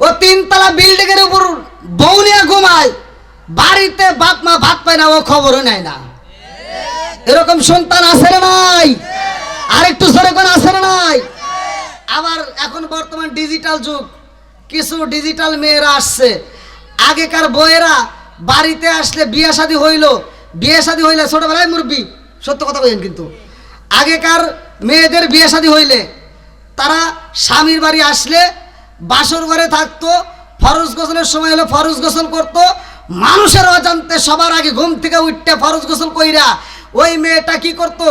ও 3 তলা বিল্ডিং এর উপর বউ নিয়ে ঘুমায়, বাড়িতে বাপ মা ভাত পায় না, ও খবরও নেয় না। এরকম সন্তান আছে না নাই? আরেকটু জোরে কোন আছে না নাই? আবার এখন বর্তমান ডিজিটাল যুগ, কিছু ডিজিটাল মেয়েরা আসছে। আগেকার বউয়েরা বাড়িতে আসলে বিয়ে শাদী হইলে ছোটবেলায় মুরব্বী সত্য কথা বলেন, কিন্তু আগেকার মেয়েদের বিয়ে শাদী হইলে তারা স্বামীর বাড়ি আসলে বাসর ঘরে থাকতো, ফরজ গোসলের সময় হলে ফরজ গোসল করতো, মানুষের অজান্তে সবার আগে ঘুম থেকে উঠতে ফরজ গোসল কইরা ওই মেয়েটা কি করতো,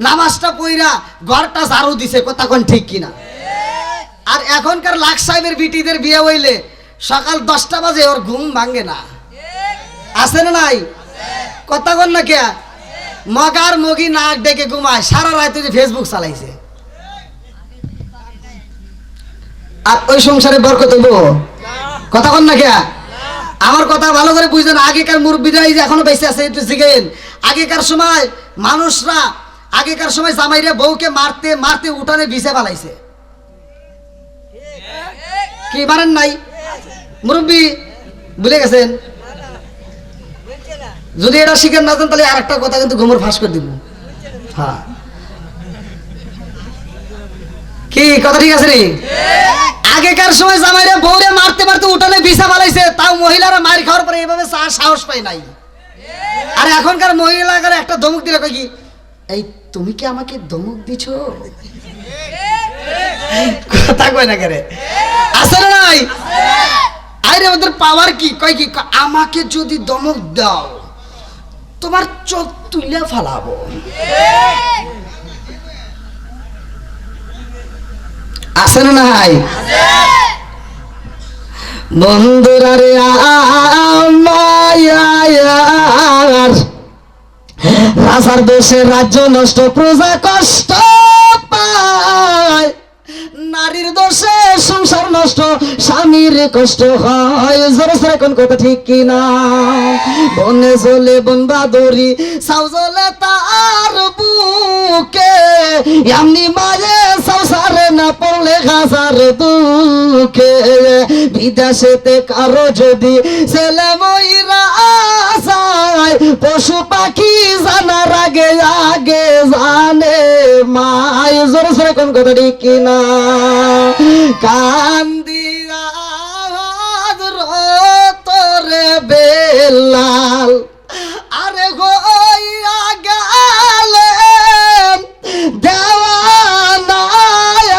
নামাজটা পইরা ঘরটা ঝাড়ু দিছে। কথা কোন ঠিক কিনা? আর এখনকার লাখ সাহেবের বিটিদের বিয়ে হইলে সকাল 10টা বাজে ওর ঘুম ভাঙে না। আছে না নাই? কথা কোন না কে? মগার মগি নাক ডেকে ঘুমায়, সারা রাত ফেসবুক চালাইছে। আর ওই সংসারে বরকত হইব? কথা কোন না কে? আমার কথা ভালো করে বুঝলেন। আগেকার মুরব্বীরা এই যে এখনো বেঁচে আছে, একটু জিগেন। আগেকার সময় মানুষরা, আগেকার সময় জামাইরা বউকে মারতে মারতে উঠানে ভিসে পালাইছে। কি মারেন নাই? মুরব্বী ভুলে গেছেন? যদি এটা শিখেন না তাহলে আর একটা কথা কিন্তু ঘুমর ফাঁস করে দিব। হ্যাঁ, কি কথা ঠিক আছে রে? আগেকার সময় জামাইরা বউরে মারতে মারতে উঠানে ভিসা পালাইছে, তাও মহিলারা মার খাওয়ার পরে এইভাবে সাহস পায় নাই। আর এখনকার মহিলারা একটা ধমক দিলে কয় কি, এই তুমি কি আমাকে ধমক দিছো? কথা কয় না কেরে? আছে না নাই? আরে ওদের পাওয়ার কি? কয় কি, আমাকে যদি ধমক দাও তোমার চোখ তুলে ফালাবো। আছে না নাই? বন্ধুরা রে আমার রাজার দেশে রাজ্য নষ্ট, প্রজা কষ্ট পায়, নারীর দোষে সংসার নষ্ট, স্বামীর কষ্ট হয়। জোরে জোরে কোন কথা ঠিক কিনা? বনে চলে বন বাদরি, সাউ জ্বলে তার বুকে, এমনি মায়ে সংসারে না পড়লে হাজার দুঃখে। বিদেশেতে কারো যদি ছেলে মইরা যায়, পশু পাখি জানার আগে আগে জানে মায়। জোরে জোরে কোন কথা ঠিক কিনা? কান্দিয়া তোরে বেলাল, আরে হইয়া গেলেন দেওয়ানা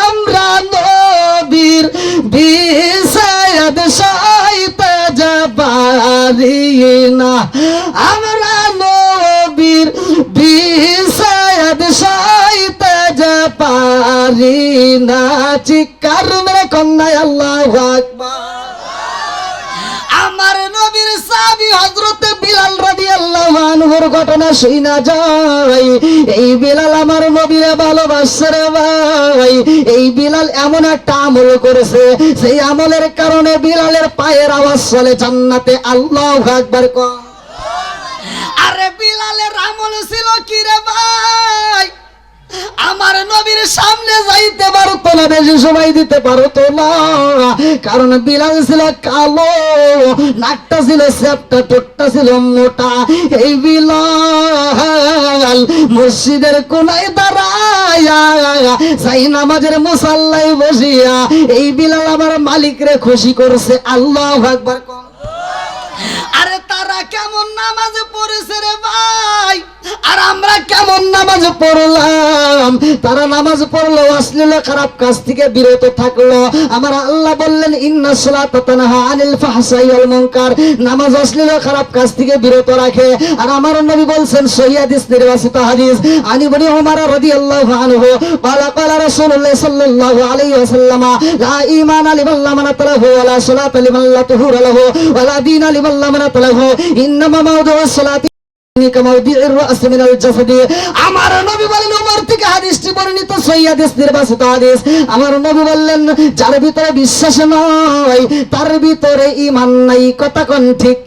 আমরা নবীর বিষাদ সইতে যাবারি না, আমরা নবীর বিষাদ সইতে যাবারি না। চিৎকার মেরে কন্যায় আল্লাহু আকবার। আমার নবীর সাহাবী হযরত বিলাল রাদিয়াল্লাহু আনহুর ঘটনা শুনা যায়। এই বিলাল আমার নবীরে ভালোবাসে রে ভাই। এই বিলাল এমন একটা আমল করেছে, সেই আমলের কারণে বিলালের পায়ের আওয়াজ চলে জান্নাতে। আল্লাহু আকবার কর। আরে বিলালের আমল ছিল কি রে ভাই? আমার নবীর সামনে যাইতে পারতো না, বেশি সময় দিতে পারতো না, কারণ বিলাল ছিল কালো, নাকটা ছিল চ্যাপ্টা, ঠোঁটটা ছিল মোটা। এই বিলাল মসজিদের কোনায় দাঁড়ায়া, যাই নামাজের মুসাল্লায় বসিয়া এই বিলাল আমার মালিকরে খুশি করছে। আল্লাহু আকবার। আরে তারা কেমন নামাজ পড়েছে রে ভাই, আর আমরা কেমন নামাজ পড়লাম? তারা নামাজ পড়লো, অশ্লীল খারাপ কাজ থেকে বিরত থাকলো। আমার আল্লাহ বললেন ইন্নাস সালাতা তানহা আনিল ফাহশাই ওয়াল মুনকার, নামাজ অশ্লীল খারাপ কাজ থেকে বিরত রাখে। আর আমার নবী বলছেন সহিহ হাদিস, নির্বাচিত হাদিস, আনি ইবনে উমর রাদিয়াল্লাহু আনহু ক্বালা ক্বালা রাসূলুল্লাহ সাল্লাল্লাহু আলাইহি ওয়াসাল্লাম লা ঈমানা লিমান লা মানাত লাহু ওয়া লা সালাতা লিমান লা তুহুরা লাহু ওয়া লা দীনা লিমান লা মানাত লাহু ইন্নামা মাউদুস সালাতি কামাউদিউর রাস মিনাল জাসাদি। আমার নবী বলেন, উমর থেকে হাদিসটি বর্ণিত, সহিহ হাদিস, নির্বাচিত হাদিস। আমার নবী বললেন, যার ভিতরে বিশ্বাস নাই তার ভিতরে ঈমান নাই। কথা কোন ঠিক?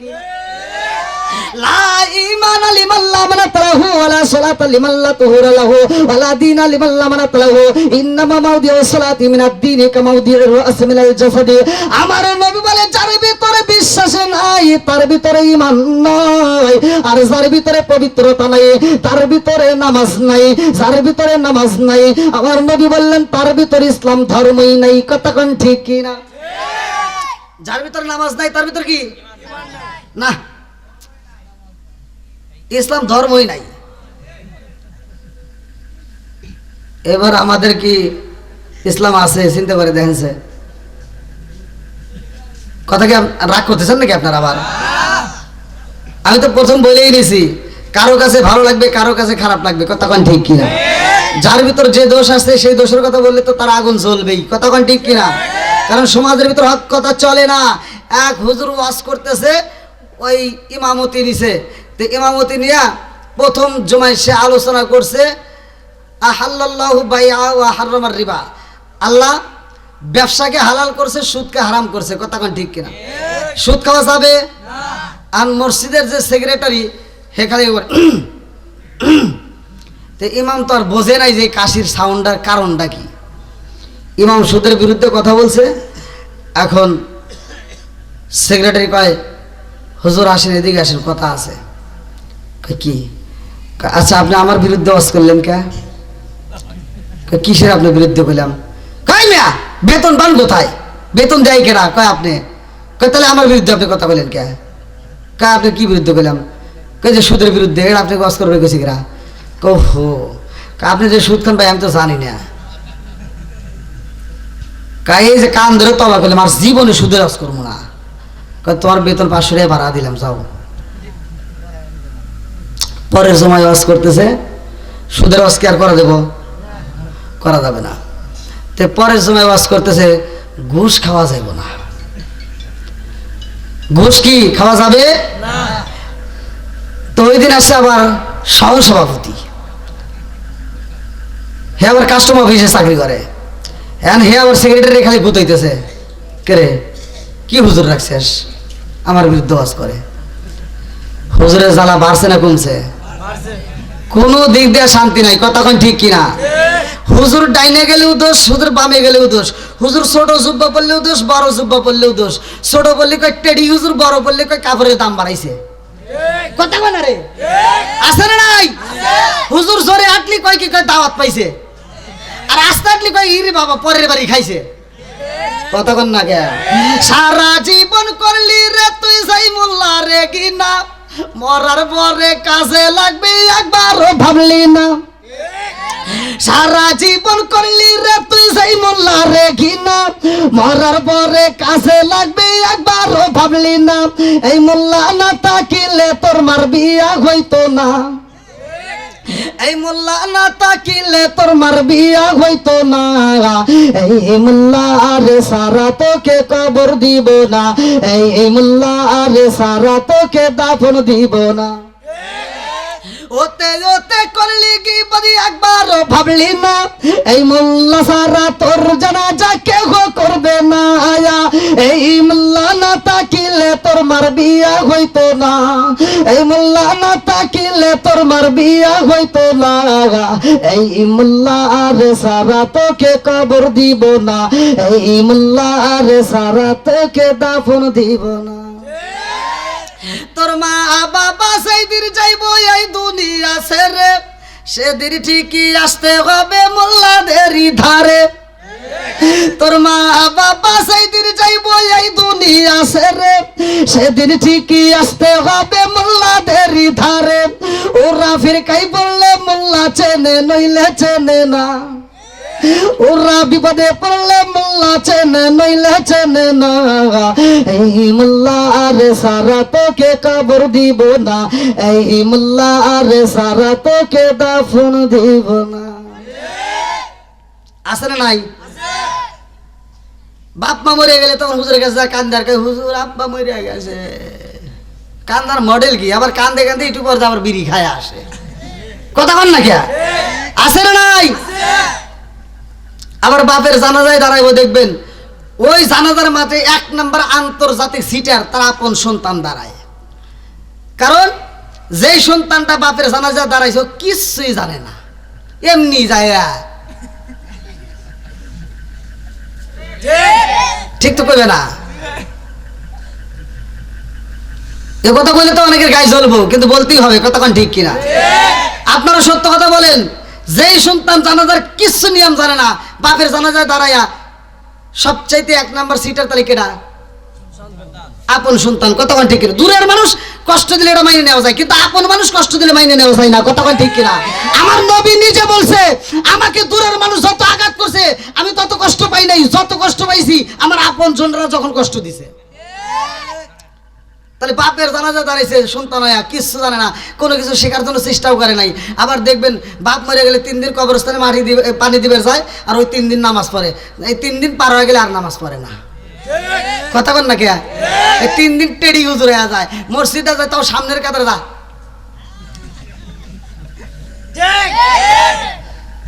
লা ঈমানা লিমান লা মানাত লাহু ওয়া লা সালাতা লিমান লা তুহুরা লাহু ওয়া লা দীনা লিমান লা মানাত লাহু ইন্নামা মাউদিউস সালাতি মিনাদ দীনি কামাউদিউর রাস মিনাল জাসাদি। আমার নবী বলে, যার ভিতরে বিশ্বাস নাই তার ভিতরে ঈমান নাই, আর যার ভিতরে পবিত্রতা নাই তার ভিতরে নামাজ নাই, যার ভিতরে নামাজ নাই আমার নবী বললেন তার ভিতরে ইসলাম ধর্মই নাই। কথা কোন ঠিক কি না? যার ভিতরে নামাজ নাই তার ভিতরে কি না, ইসলাম ধর্মই নাই। এবার আমাদের কি ইসলাম আছে? চিন্তা করে দেখেন। কথা কি রাগ করতেছেন নাকি আপনারা? আবার আমি তো প্রথম বলেই নিছি, কারো কাছে ভালো লাগবে, কারো কাছে খারাপ লাগবে। কথা কোন ঠিক কিনা? যার ভিতর যে দোষ আছে সেই দোষের কথা বললে তো তার আগুন জ্বলবেই। কথা কোন ঠিক কিনা? কারণ সমাজের ভিতর হক কথা চলে না। এক হুজুর ওয়াজ করতেছে, ওই ইমামতি নিছে, তো ইমামতি নিয়া প্রথম জমায় সে আলোচনা করছে আহাল্লাল্লাহু বাইআ ওয়া হারামার রিবা, আল্লাহ ব্যবসাকে হালাল করছে, সুদকে হারাম করছে। কথা কোন ঠিক কিনা? সুদ খাওয়া যাবে না। আর মসজিদের যে সেক্রেটারি সেখানে তো ইমাম তো আর বোঝে নাই যে কাশির সাউন্ডের কারণটা কি। ইমাম সুদের বিরুদ্ধে কথা বলছে। এখন সেক্রেটারি কয়, হুজুর আসেন, এদিকে আসেন, কথা আছে। কি? আচ্ছা, আপনি আমার বিরুদ্ধে ওয়াজ করলেন কে? কিসের আপনার বিরুদ্ধে করলাম? কয় মিয়া বেতন পান কোথায়? বেতন দেয় কেনা? কয় আপনি। কয় তাহলে আমার বিরুদ্ধে আপনি কথা বলেন কে? কয় আপনি কি বিরুদ্ধে করলাম? কয় যে সুদের বিরুদ্ধে। এটা আপনি ওয়াজ করবে গেছি কিরা? কহো আপনি যে সুদ খান ভাই আমি তো জানি না। কয় এই যে কান ধরে তবা করলাম, আর জীবনে সুদের ওয়াজ করবো না। কয় তোমার বেতন 500 টাকা ভাড়া দিলাম, যাও। পরের সময় ওয়াজ করতেছে, সুদের ওয়াজ কি আর করা দেব? করা যাবে না। তো তে পরের সময় ওয়াজ করতেছে ঘুষ খাওয়া যাইব না। ঘুষ কি খাওয়া যাবে না। তো ওই দিন আসছে আবার সহসভাপতি, হে আবার কাস্টম অফিসে চাকরি করে, এখন হে আবার সেক্রেটারি খালি গুতাইতেছে, কে রে কি হুজুর রাখছিস আমার বিরুদ্ধে ওয়াজ করে। হুজুরের জ্বালা বাড়ছে না কমছে? কোনো দিক দিয়ে শান্তি নাই, কথা কোন ঠিক কিনা? হুজুর ডাইনে গেলেও দোষ, হুজুর বামে গেলেও দোষ, হুজুর ছোট জুব্বা পড়লেও দোষ, বড় জুব্বা পড়লেও দোষ। ছোট বললে কয় টেডি হুজুর, বড় বললে কয় কাপড়ের দাম বাড়াইছে। কথা কয় না রে? আছে না নাই? হুজুর জোরে হাঁটলি কয় কি কয় দাওয়াত পাইছে, আর আস্তে হাঁটলি কয় ইরে বাবা পরের বাড়ি খাইছে। কথা কন না কে? সারা জীবন করলি রে তুই যাই মোল্লা রে কিনা, মরার পরে কাজে লাগবে একবারও ভাবলি না। সারা জীবন করলি রে তুই যাই মোল্লা রে ঘিনা, মরার পরে কাজে লাগবে একবারও ভাবলি না। এই মোল্লা না তাকিলে তোর মার বিয়া হইতো না, এই মোল্লা না তাকিলে তোর মার বিয়া হইতো না। এই মোল্লা আরে সারা তোকে কবর দিব না, এই মোল্লা আরে সারা তোকে দাফন দিব না। ওতে ওতে করলি কি বদি একবারও ভাবলি না, এই মোল্লা সারা তোর জানাজা কেউ করবে না। এই মোল্লা না তাকিলে তোর মার বিয়া হইতো না, এই মোল্লা না তাকিলে তোর মার বিয়া হইতো না। এই মোল্লা আরে সারা তোকে কবর দিব না, এই মোল্লা আরে সারা তোকে দাফন দিব না। তোর মা বাবা সেদিন যাইব এই দুনিয়া ছেড়ে, সেদিন ঠিকই আসতে হবে মোল্লাদেরই ধারে। তোর মা বাবা সেদিন যাইব এই দুনিয়া ছেড়ে, সেদিন ঠিকই আসতে হবে মোল্লাদেরই ধারে। ওরা ফিরকাই বললে মোল্লা চেনে নইলে চেনে না, ওরা বিপদে পড়লে মোল্লা চেনে নইলে চেনে না। এই মোল্লা আরে সারা তোকে কবর দিব না, এই মোল্লা আরে সারা তোকে দাফন দিব না। আছে না নাই? বাপ মা মরে গেলে তখন হুজুরের কাছে যা কান্দার, হুজুর আব্বা মরে গেছে। কান্দার মডেল কি? আবার কান্দে কান্দে একটু পর আবার বিড়ি খায় আসে। কথা বল না কে? আছে না নাই? আবার বাপের জানাজায় দাঁড়াইব, দেখবেন ওই জানাজার মাঠে 1 নম্বর আন্তর্জাতিক সিটার তার আপন সন্তান দাঁড়ায়। কারণ যেই সন্তানটা বাপের জানাজায় দাঁড়াইছে কিছুই জানে না, এমনি যায়। ঠিক তো কইবে না? এ কথা বলে তো অনেকের গায়ে জ্বলবো, কিন্তু বলতেই হবে, কথা কোন ঠিক কিনা? আপনারা সত্য কথা বলেন, যেই সন্তান জানাজার কিছু নিয়ম জানে না, বাপের জানাজায় দাঁড়ায়া সবচাইতে 1 নম্বর সিটার তাহলে কেডা? আপন সন্তান। কথা কোন ঠিক কিনা? দূরের মানুষ কষ্ট দিলে এটা মাইনে নেওয়া যায়, কিন্তু আপন মানুষ কষ্ট দিলে মাইনে নেওয়া যায় না। কথা কোন ঠিক কিনা? আমার নবী নিজে বলছে, আমাকে দূরের মানুষ যত আঘাত করছে আমি তত কষ্ট পাই নাই, যত কষ্ট পাইছি আমার আপন জনরা যখন কষ্ট দিছে। তাহলে বাপের জানাজা দাঁড়াইছে সন্তান হইয়া কিছু জানে না, কোনো কিছু শেখার জন্য চেষ্টাও করে নাই। আবার দেখবেন বাপ মরে গেলে 3 দিন কবরস্থানে মাটি দিবে, পানি দিবে যায়, আর ওই 3 দিন নামাজ পড়ে। এই 3 দিন পার হয়ে গেলে আর নামাজ পড়ে না। কথা বল না কে? এই 3 দিন টেডি হুজুর হয়ে যায়, মসজিদে যায় তাও সামনের কাতারে যা,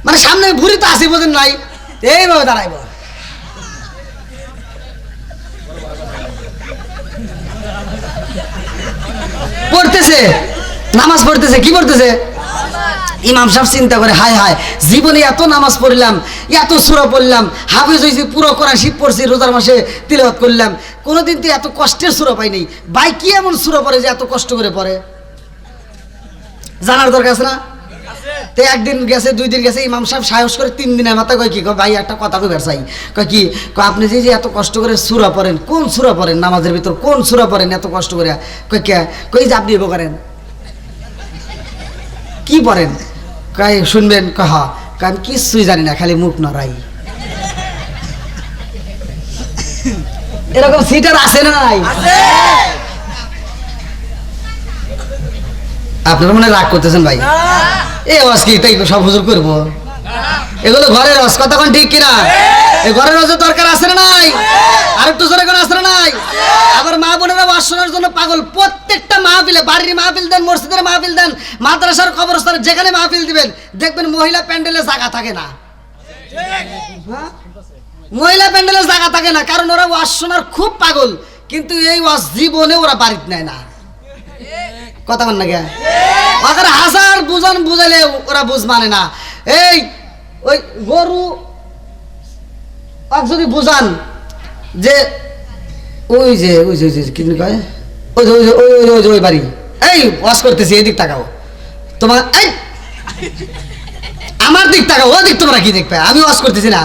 মানে সামনে ভুরি তো আসি বোঝেন নাই, এইভাবে দাঁড়াইব। পড়তেছে, নামাজ পড়তেছে, কি পড়তেছে? ইমাম সাহেব চিন্তা করে, হায় হায়, জীবনে এত নামাজ পড়লাম, এত সূরা পড়লাম, হাফেজ হয়েছি, পুরো কোরআন শিব পড়ছি, রোজার মাসে তিলাওয়াত করলাম, কোনোদিন তো এত কষ্টের সূরা পাই নাই। ভাই কি এমন সূরা পড়ে যে এত কষ্ট করে পড়ে? জানার দরকার আছে না? তো একদিন গেছে, 2 দিন গেছে, ইমাম সাহেব সাহস করে 3 দিনের মাথায় কয় কি, ভাই একটা কথা কইবার চাই। কয় কি? আপনি যে এত কষ্ট করে সূরা পড়েন, কোন সূরা পড়েন নামাজের ভিতর, কোন সূরা পড়েন এত কষ্ট করে? কয় কে? কই যে আপনি এগো করেন। কি পড়েন? কয় শুনবেন। কয় হ্যাঁ। কয় আমি কিছুই জানি না, খালি মুখ নড়াই। এরকম সিটার আছে না নাই? আপনারা মনে রাগ করতেছেন ভাই? এই আওয়াজ কি তাই সব হুজুর করবো? এগুলো ঘরের আওয়াজ। কথা কোন ঠিক কিনা? এই ঘরের রোজা দরকার আছে না নাই? আর একটু জোরে করে আছে না নাই? আবার মা বোনেরা ওয়াজ শোনার জন্য পাগল। প্রত্যেকটা মাহফিলে, বাড়ির মাহফিল দেন, মসজিদের মাহফিল দেন, মাদ্রাসার কবরস্থানে যেখানে মাহফিল দিবেন দেখবেন মহিলা প্যান্ডেলে জায়গা থাকে না। হ্যাঁ, মহিলা প্যান্ডেলে জায়গা থাকে না, কারণ ওরা ওয়াজ শোনার খুব পাগল, কিন্তু এই ওয়াজ জীবনে ওরা বাড়িতে নেয় না। কথা বল না কে? ওখানে হাজার বুঝান বুঝাইলে ওরা বুঝ মানে না। এই ওই গরু যদি বুঝান যে ওই যে ওই যে কি কয়, ওই যে ওই যে ওই ওই ওই বাড়ি, এই ওয়াজ করতেছি এদিক তাকাও, তোমার এই আমার দিক তাকাও, ওই দিক তোমরা কি দেখবে, আমি ওয়াজ করতেছি না।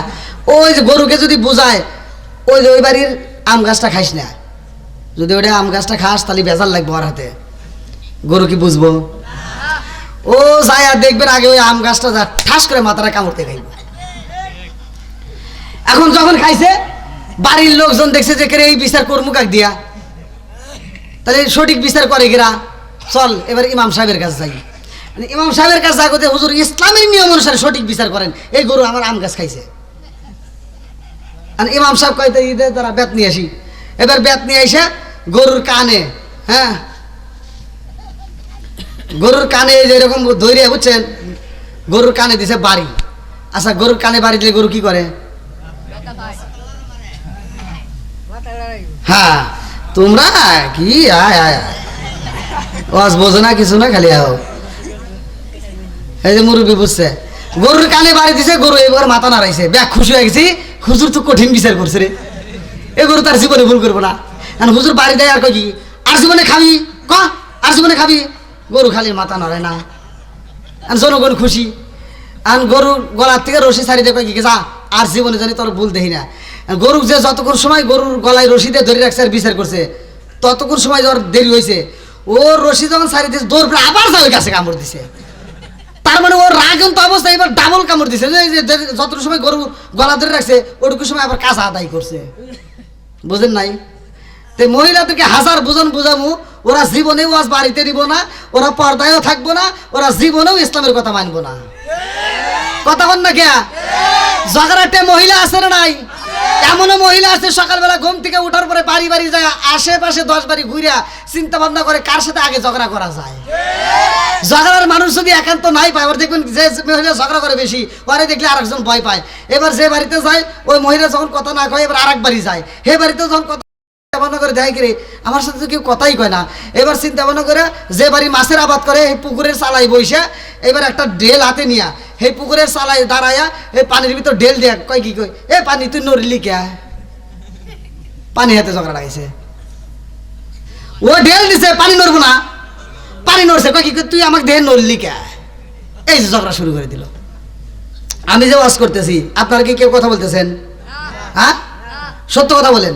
ওই যে গরুকে যদি বুঝায় ওই যে ওই বাড়ির আম গাছটা খাইস না, যদি ওটা আম গাছটা খাস তাহলে বেজার লাগবে ওর হাতে, গরু কি বুঝবো? ও যায় আর দেখবেন আগে ওই আম গাছটা যা ঠাস করে মাথাটা কামড়তে খাইব। এখন যখন খাইছে বাড়ির লোকজন দেখছে যে এই বিচার করমু কাক দিয়া, তাহলে সঠিক বিচার করে গেরা, চল এবার ইমাম সাহেবের কাছে যাই। ইমাম সাহেবের কাছে যাই, হুজুর ইসলামের নিয়ম অনুসারে সঠিক বিচার করেন, এই গরু আমার আম গাছ খাইছে। আর ইমাম সাহেব কইতে ঈদে তারা বেত নিয়ে আসি, এবার বেত নিয়ে এসে গরুর কানে, হ্যাঁ গরুর কানে যেরকম ধৈর্য, বুঝছেন, গরুর কানে দিছে বাড়ি। আচ্ছা, গরুর কানে বাড়ি দিলে গরু কি করে? হ্যাঁ, তোমরা কি ওয়াজ বোঝো না, কিছু না, খালি আও। এই যে মুরব্বী বুঝছে, গরুর কানে বাড়ি দিছে, গরু এবার মাথা নাড়াইছে, ব্যাগ খুশি হয়ে গেছি, হুজুর তো কঠিন বিচার করছে রে, এ গরু তার জীবনে ভুল করবো না। হুজুর বাড়ি দেয় আর কই কি, আর জীবনে খাবি ক, আর জীবনে খাবি, গরু খালি মাথা নাড়ে না। জনগণ খুশি, আর গরু গলার থেকে রশি ছাড়ি দিয়ে কয় কি যা, আর জীবনে জানি তোর ভুল দেখি না। গরু যে যতক্ষণ সময় গরুর গলায় রশি দিয়ে ধরে রাখছে আর বিচার করছে, ততক্ষণ সময় ওর দেরি হয়েছে, ও রশি যখন ছাড়ি দিয়েছে দৌড় পড়ে আবার যা ওই গাছে কামড় দিছে। তার মানে ওর রাগন্ত অবস্থা এবার ডাবল কামড় দিছে, যতটুকু সময় গরু গলা ধরে রাখছে ওটুকু সময় আবার কাঁচা আদায় করছে। বুঝেন নাই? তো মহিলাদেরকে হাজার বুঝামু, ওরা জীবনেও আজ বাড়িতে নিব না, ওরা পর্দায়ও থাকবো না, ওরা জীবনেও ইসলামের কথা মানবো না। কথা বল না কে? জগরাটে মহিলা আছে না নাই? এমনও মহিলা আছে সকালবেলা ঘুম থেকে উঠার পরে বাড়ি বাড়ি যায়, আশেপাশে 10 বাড়ি ঘুরিয়া চিন্তা ভাবনা করে কার সাথে আগে ঝগড়া করা যায়। ঝগড়ার মানুষ যদি একান্ত নাই পায়, ওর দেখবেন যে মহিলা ঝগড়া করে বেশি, ওরে দেখলে আরেকজন ভয় পায়। এবার যে বাড়িতে যায় ওই মহিলা যখন কথা না কয়, এবার আরেক বাড়ি যায়, হে বাড়িতে যখন কথা ভাবনা করে দেয় কিরে আমার সাথে তো কেউ কথাই কয় না, এবার চিন্তা ভাবনা করে যে বাড়ি মাছের আবাদ করে এই পুকুরের চালাই বইসা, এবার একটা ডেল হাতে নিয়া সেই পুকুরের চালাই দাঁড়াইয়া এই পানির ভিতর ডেল দেয়া কয় কি কই, এ পানি তুই নড়লি কে, পানি হাতে ঝগড়া লাগাইছে, ও ডেল দিছে পানি নড়বো না, পানি নড়ছে, কয় কি তুই আমাকে দেহে নড়লি কে, এই যে ঝগড়া শুরু করে দিল। আমি যে ওয়াজ করতেছি আপনারা কি কেউ কথা বলতেছেন? হ্যাঁ, সত্য কথা বলেন।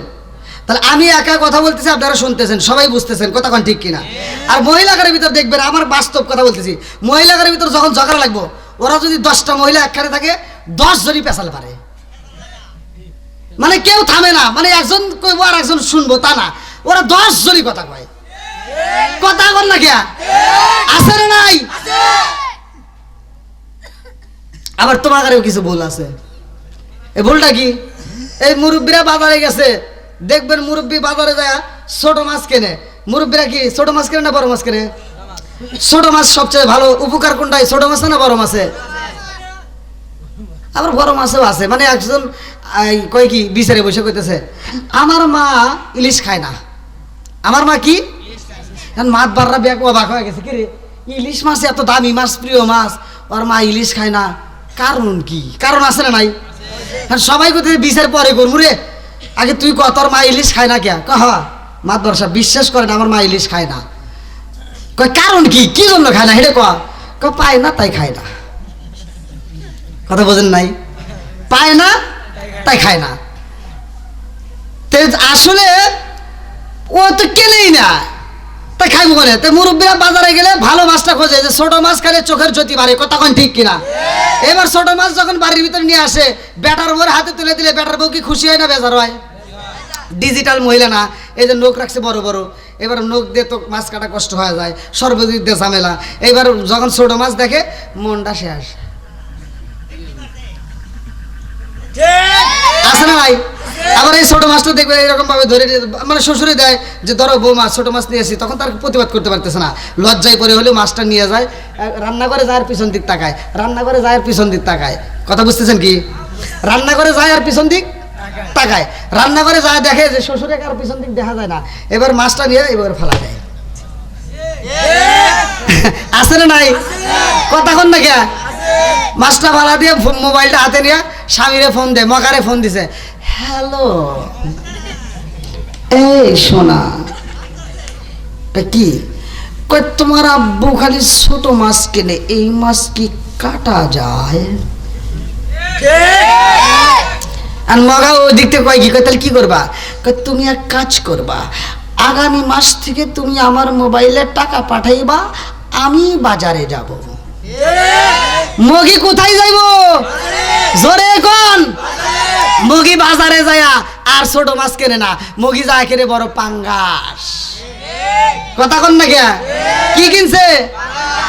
তাহলে আমি একা কথা বলতেছি, আপনারা শুনতেছেন, সবাই বুঝতেছেন, কথা কোন ঠিক কিনা? আর মহিলাদের ভিতর দেখবেন, আমার বাস্তব কথা বলতেছি, মহিলাদের ভিতর যখন ঝগড়া লাগবো, ওরা যদি 10টা মহিলা একখানে থাকে 10 জনই পেছাল পারে, মানে কেউ থামে না, মানে একজন কইবো আর একজন শুনবো তা না, ওরা 10 জনই কথা কয়। কথা বল না কে? আছে না নাই? আবার তোমাদেরও কিছু ভুল আছে। এই ভুলটা কি? এই মুরব্বীরা বাজারে গেছে, দেখবেন মুরব্বী বাজারে যায় ছোট মাছ কেনে, মুরব্বীরা কি ছোট মাছ কেনে না বড় মাছ কেনে? ছোট মাছ সবচেয়ে ভালো, উপকার কোনটাই, ছোট মাছ না বড় মাছে? আবার বড় মাছও আছে, মানে একজন কয় কি বিচারে বসে কইতেছে আমার মা ইলিশ খায় না, আমার মা কি মাছ বাররা ব্যাগ অবাক হয়ে গেছে, কি রে ইলিশ মাছ এত দামি মাছ, প্রিয় মাছ, ওর মা ইলিশ খায় না, কারণ কি? কারণ আছে না নাই? সবাই কোথায় বিচার পরে করবো রে, আগে তুই ক তোর মা ইলিশ খায় না কে? কহ মাত বর্ষা বিশ্বাস করেন আমার মা ইলিশ খায় না। কয় কারণ কি, কি জন্য খায় না? হেঁটে ক পায় না তাই খায় না। কথা বোঝেন নাই? পায় না তাই খায় না। আসলে ও তো কেনেই না, তাই খাইবো বলে। তো মুরব্বীরা বাজারে গেলে ভালো মাছটা খোঁজে, যে ছোট মাছ খাইলে চোখের জ্যোতি বাড়ে, তখন ঠিক কিনা? এবার ছোট মাছ যখন বাড়ির ভিতরে নিয়ে আসে, বেটার বউর হাতে তুলে দিলে বেটার বউ কি খুশি হয় না বেজার হয়? ডিজিটাল মহিলা না, এই যে নখ রাখছে বড় বড়, এবার নখ দিয়ে তো মাছ কাটা কষ্ট হয়ে যায়, সর্বদিক দিয়ে ঝামেলা। এবার যখন ছোট মাছ দেখে মনটা শেষ। আছে না ভাই? আবার এই ছোট মাছটা দেখবে এরকম ভাবে ধরে মানে শ্বশুরে দেয় যে ধরো বউ মাছ ছোট মাছ নিয়ে আসি, তখন তার প্রতিবাদ করতে পারতেছে না, লজ্জায় পরে হলেও মাছটা নিয়ে যায়, রান্না করে যায় আর পিছন দিক তাকায়, রান্না করে যায় আর পিছন দিক তাকায়। কথা বুঝতেছেন কি? রান্না করে যায় আর পিছন দিক তাকায়, রান্না করে যায় দেখে যে শ্বশুরে আর পিছন দিক দেখা যায় না, এবার মাছটা নিয়ে এবার ফেলা দেয়। আছে না নাই? কথা কন না কে? মাছটা ফালা দিয়ে মোবাইলটা হাতে নিয়ে স্বামীরে ফোন দেয়, মকারে ফোন দিছে, হ্যালো এই সোনা, কি কই তোমার আব্বু খালি ছোট মাছ কেনে, এই মাছ কি কাটা যায়? আর মগা ওই দিক থেকে কয় কি কয় তাহলে কি করবা? কয় তুমি এক কাজ করবা, আগামী মাস থেকে তুমি আমার মোবাইলে টাকা পাঠাইবা, আমি বাজারে যাব। মগি কোথায় যাইব? জোরে কোন? মগি বাজারে যায়া আর ছোট মাছ কেনে না, মগি যায় কেনে বড় পাঙ্গাস। কথা কন না কে? কি কিনছে?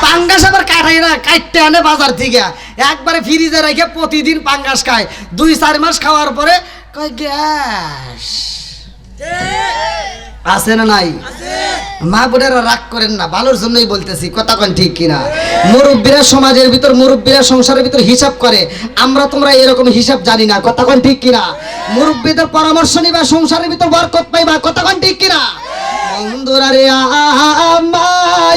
পাঙ্গাস। আবার কাটাই না, কাটতে আনে বাজার থেকে, একবারে ফ্রিজে রেখে প্রতিদিন পাঙ্গাস খায়। 2-4 মাস খাওয়ার পরে কয় গ্যাস। আছে না নাই? মা বোনেরা রাগ করেন না, ভালোর জন্যই বলতেছি, কথা কন ঠিক কিনা? মুরব্বীরা সমাজের ভিতর, মুরব্বীরা সংসারের ভিতর হিসাব করে, আমরা তোমরা এরকম হিসাব জানি না, কথা কন ঠিক কিনা? মুরব্বীদের পরামর্শ নিবা, সংসারের ভিতর বরকত পাইবা, কথা কন ঠিক কিনা? বন্ধুরা রে আমার,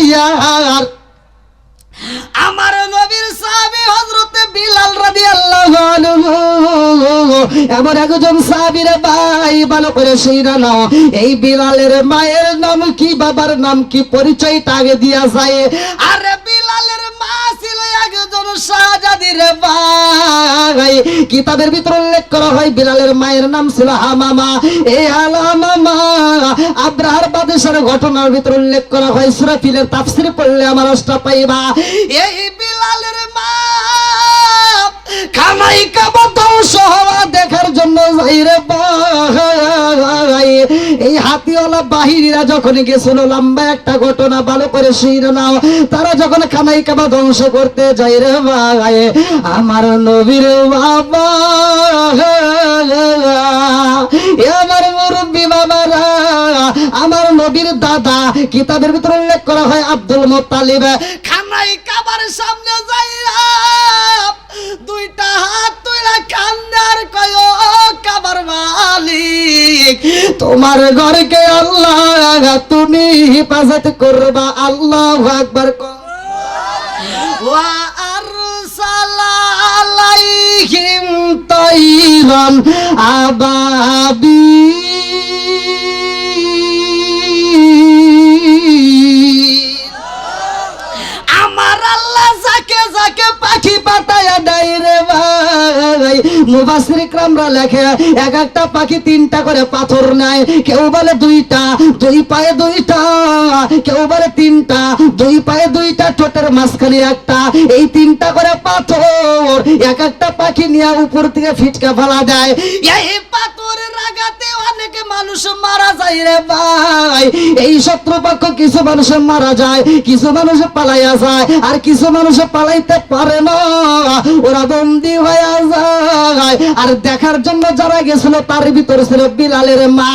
আমার নবীর সাহাবী হযরতে বিলাল রাদিয়াল্লাহু আনহু এমন একজন সাহাবী রে ভাই, ভালো করে শুইরা নাও। এই বিলালের মায়ের নাম কি, বাবার নাম কি, পরিচয়টা আগে দিয়া যায়। আরে বিলালের মা ছিল একজন শাহজাদি রে ভাই। কিতাবের ভিতর উল্লেখ করা হয় বিলালের মায়ের নাম ছিল হামামা। এই হামামা আব্রাহার বাদশার ঘটনার ভিতর উল্লেখ করা হয়, সূরা ফিলের তাফসীর পড়লে আমার অষ্টা পাইবা। এই বিলালের মা খানাই কাবা ধ্বংস হওয়া দেখার জন্য যাই রে ভাই। এই হাতিওয়ালা বাহিনীরা যখন গেছিল, লম্বা একটা ঘটনা, ভালো করে শুনে নাও। তারা যখন খানাই কাবা ধ্বংস করতে যাই রে ভাই, আমার নবীর বাবা, আমার মুরব্বী বাবারা, আমার নবীর দাদা, কিতাবের ভিতরে উল্লেখ করা হয় আব্দুল মুত্তালিব খানাই কাবার সামনে যাইয়া দুইটা হাত তুইলা কান্দার কয়, ও কাবার মালিক, তোমার ঘরকে আল্লাহ তুমি হেফাজত করবা। আল্লাহু আকবার। ওয়া আরসালা আলাইহিম তাইরান আবাবি, আমার আল্লাহ যাকে যাকে পাখি পাতায়া দেয় রে ভাই। মুফাসসির ইকরামরা লেখে এক একটা পাখি 3টা করে পাথর নেয়, কেউ বলে 2টা, 2 পায়ে 2টা, কেউ বলে 3টা, 2 পায়ে 2টা, ঠোঁটের মাঝখানে একটা, এই 3টা করে পাথর এক একটা পাখি নিয়ে উপর থেকে ফিটকা ফেলা দেয়। এই পাথরের আঘাতে অনেক মানুষ মারা যায় রে ভাই। এই শত্রুপক্ষ কিছু মানুষ মারা যায়, কিছু মানুষ পালাইয়া যায়, আর কিছু মানুষ পালাইতে পারে না, ওরা বন্দী হয়ে যায়। আর দেখার জন্য যারা গেছিল তার ভিতরে ছিল বিলালের মা।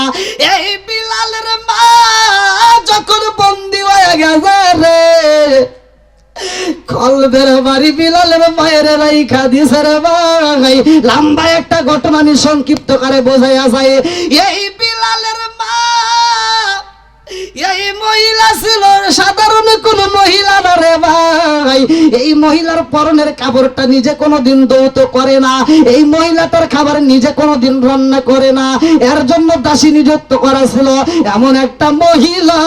এই বিলালের মা যখন বন্দী হয়ে গেছে রে, কলবের বাড়ি বিলালের মায়ের রাইখা দিছে রে ভাই। লম্বা একটা ঘটনা সংক্ষিপ্ত করে বোঝাইয়া যায়। এই বিলালের মা, এই মহিলা ছিল সাধারণ কোন মহিলা না রে ভাই। এই মহিলার পরনের কাপড়টা নিজে কোনোদিন ধৌত করে না, এই মহিলাটার খাবার নিজে কোনোদিন রান্না করে না, এর জন্য দাসী নিযুক্ত করা ছিল এমন একটা মহিলা।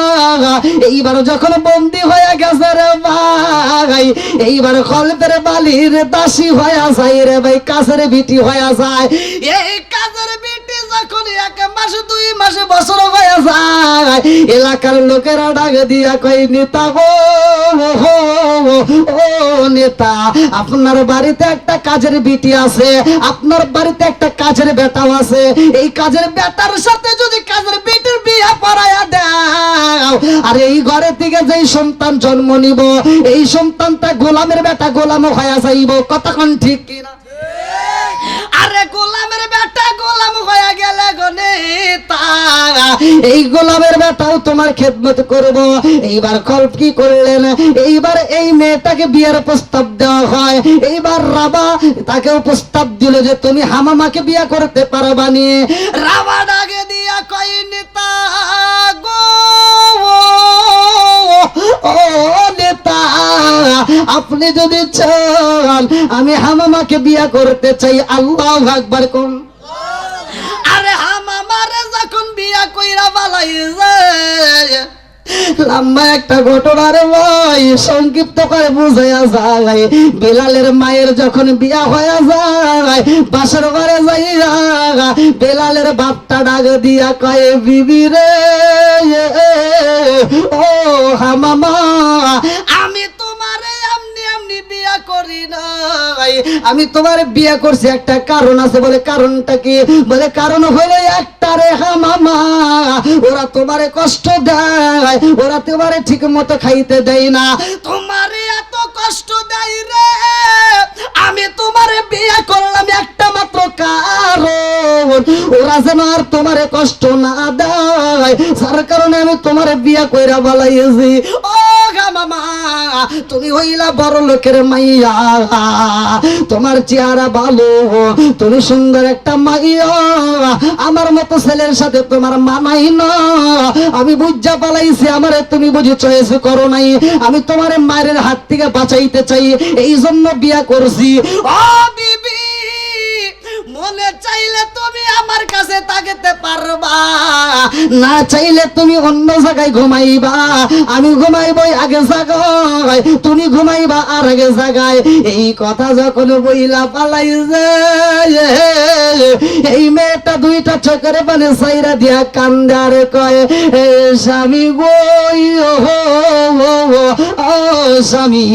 এইবার যখন বন্দী হয়ে গেছে রে ভাই, এইবার কলবের বালির দাসী হয়ে যায় রে ভাই, কাজের বিটি হয়ে যায়। এই কাজের বিটি যখন 1 মাস 2 মাস বছর হয়ে যায়, এলাকার লোকেরা ডাক দিয়া কই, নেতা গো, ও নেতা, আপনার বাড়িতে একটা কাজের বিটি আছে, আপনার বাড়িতে একটা কাজের বেটাও আছে, এই কাজের বেটার সাথে যদি কাজের বিটির বিয়ে পড়ায়া দাও, আর এই ঘরে থেকে যেই সন্তান জন্ম নিব, এই সন্তানটা গোলামের বেটা গোলামও হয়ে যাইব। কথা কোন ঠিক কিনা? আরে গোলামের বেটা গেলে গনে তা এই গোলামের বেটাও তোমার খেদমত করব। এইবার কল্প কি করলেন, এইবার এই মেয়েটাকে বিয়ের প্রস্তাব দেওয়া হয়। এইবার রাবা তাকেও প্রস্তাব দিল যে তুমি হামামাকে বিয়ে করতে পারবা নি। রাবা ডাকে দিয়া কই নেতা গো, ও নেতা, আপনি যদি চান আমি হামামাকে বিয়ে করতে চাই। আল্লাহু আকবার কোন। আরে হামামারে যখন বিয়া কইরা বালাইছে, লম্বা একটা ঘটনার ভাই সংক্ষিপ্ত করে বুঝাইয়া যায়। বেলালের মায়ের যখন বিয়া হয়ে যায়, বাসর ঘরে যাইয়া বেলালের বাপটা ডাক দিয়া কয়ে বিবি রে, ও হামামা, আমি তোমারে এমনি এমনি বিয়া করি নাই, আমি তোমার বিয়া করছি একটা কারণ আছে। বলে কারণটা কি? বলে কারণ হলো একটা রে হামামা, ওরা তোমারে কষ্ট দেয়, ওরা তোমারে ঠিক মতো খাইতে দেয় না, তোমারে এত কষ্ট দেয় রে, আমি তোমারে বিয়ে করলাম একটা মাত্র কারণ ওরা যেন আর তোমারে কষ্ট না দেয়, যার কারণে আমি তোমারে বিয়ে কইরা বালাইছি। ও মামা, তুমি হইলা বড় লোকের মাইয়া, তোমার চেহারা ভালো, তুমি সুন্দর একটা মাইয়া, আমার মতো ছেলের সাথে তোমার মানাই না, আমি বুঝা পালাইছি, আমারে তুমি বুঝি চয়েস করো নাই, আমি তোমার মায়ের হাত থেকে বাঁচাইতে চাই, এই জন্য বিয়া করছি। ও বিবি, মনে চাইলে তুমি আমার কাছে থাকতে পারবা, না চাইলে তুমি অন্য জায়গায় ঘুমাইবা, আমি ঘুমাইবই আগে জায়গায়, তুমি ঘুমাইবা আর আগে জায়গায়। এই কথা যখন বইলা পালাইছে, এই মেয়েটা দুইটা চোখের পানে সাইরা দিয়া কান্দার কয়, স্বামী গই, ও স্বামী,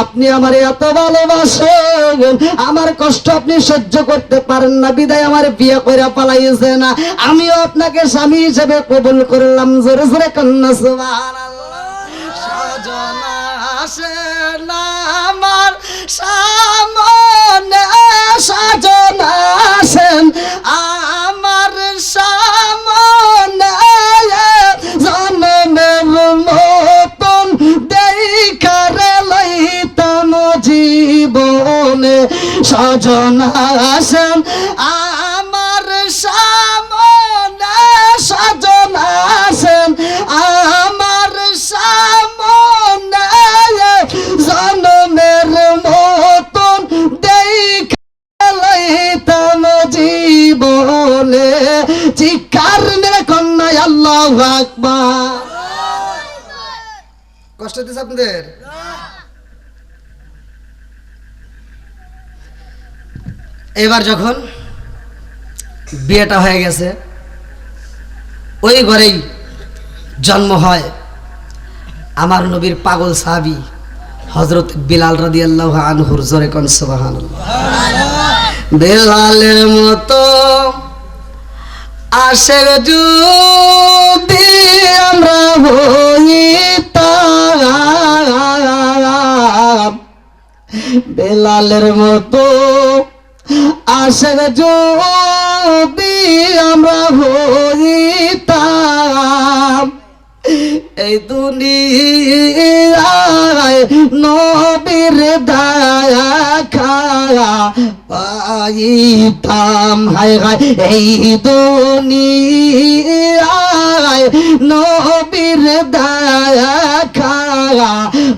আপনি আমার এত ভালোবাসেন, আমার কষ্ট আপনি সহ্য করতে পারেন না, বিদায় আমার বিয়ে করে পালাইছে না, আমিও আপনাকে স্বামী হিসেবে কবুল করলাম। জোরে জোরে কন্যা সুবহানাল্লাহ। সজনা আসে না আমার সামনে, সজনা আসেন আমার সামনে, জনমের মতন দেখারে লইতাম জীবনে, সজনা আসেন আমার সামনে, সজনা আসেন আমার সামনে, জনমের মতন দেখা লইতাম জীবনে। চিৎকার মেরে কন্যা আল্লাহু আকবার। কষ্ট দিচ্ছে আপনাদের? এবার যখন বিয়েটা হয়ে গেছে, ওই ঘরেই জন্ম হয় আমার নবীর পাগল সাহাবী হযরত বিলাল রাদিয়াল্লাহু আনহুর। জোরে কোন সুবহানাল্লাহ। বিলালের মতো আশেক যদি আমরা হইতাম, বেলালের মতো আশেক যদি আমরা হইতাম, এই দুনিয়ায় নবীর দেখা পাইতাম। হায় হায়, এই দুনিয়ায় নবীর দেখা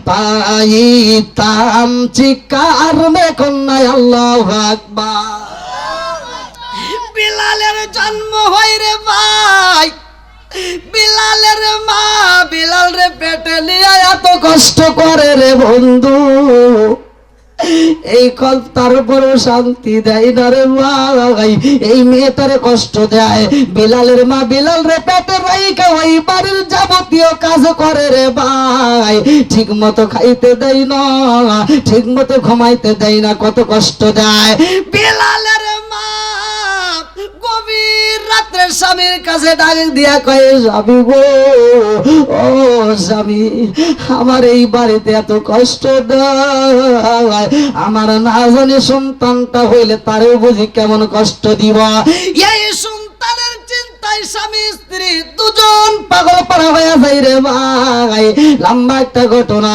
পাইতাম। চিৎকার মে কন্যা আল্লাহু আকবার। বিলালের জন্ম হয় রে ভাই, বিলালের মা বিলাল রে পেটে নিয়ে এত কষ্ট করে রে বন্ধু, এই কল্প তার উপর শান্তি দেয় না রে ভাই, এই মেয়েটারে কষ্ট দেয়। বিলালের মা বিলাল রে পেটে রাইখা ওই বাড়ির যাবতীয় কাজ করে রে ভাই, ঠিক মতো খাইতে দেয় না, ঠিক মতো ঘুমাইতে দেয় না, কত কষ্ট দেয়। বিলালের মা গভীর রাত্রে স্বামীর কাছে ডাক দিয়া কয়ে, স্বামী গো, ও স্বামী, আমার এই বাড়িতে এত কষ্ট দেয়, আমার না জানি সন্তানটা হইলে তারেও বুঝি কেমন কষ্ট দিব। এই সন্তানের চিন্তায় স্বামী স্ত্রী দুজন পাগল পারা হয়ে যায় রে ভাই। লম্বা একটা ঘটনা।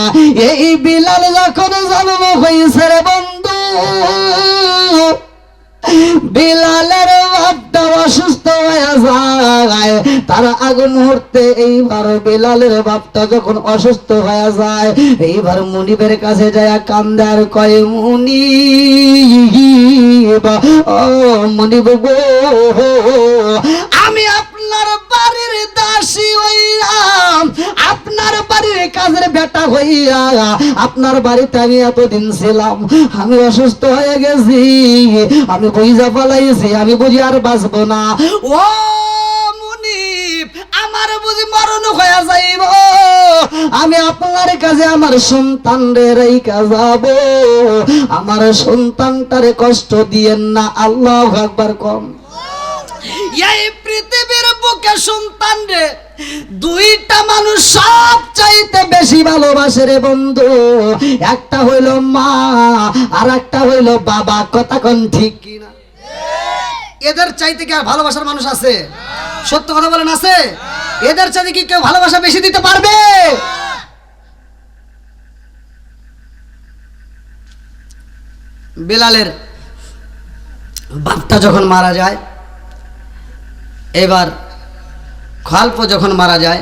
এই বিলাল যখন জন্ম হয়েছে রে বন্ধু, বিলালের বাপটা অসুস্থ হয়ে যায়। তার আগে মুহূর্তে এইবার বিলালের বাপটা যখন অসুস্থ হয়ে যায়, এইবার মুনিবের কাছে যায় কান্দে আর কয়, মুনিব, ও মুনিব গো, আমি আপনার বাড়ির দাসী হইয়া, আপনার বাড়ির কাজের বেটা হইয়া আপনার বাড়িতে আমি এতদিন ছিলাম, আমি অসুস্থ হয়ে গেছি, আমি বুঝা পালাইছি, আমি বুঝি আর বাঁচবো না। ও মুনিব, আমার বুঝি মরণ হয়ে যাইব, আমি আপনার কাছে আমার সন্তান রে রাইখা যাব, আমার সন্তানটারে কষ্ট দিয়েন না। আল্লাহু আকবার কম। এই পৃথিবীর বুকে সন্তান রে দুইটা মানুষ সব চাইতে বেশি ভালোবাসে রে বন্ধু, একটা হইল মা আর একটা হইল বাবা। কথা কোন ঠিক কিনা? এদের চাইতে কি আর ভালোবাসার মানুষ আছে? সত্য কথা বলেন, আছে? এদের চাইতে কি কেউ ভালোবাসা বেশি দিতে পারবে? বিলালের বাপটা যখন মারা যায়, এবার খলপ যখন মারা যায়,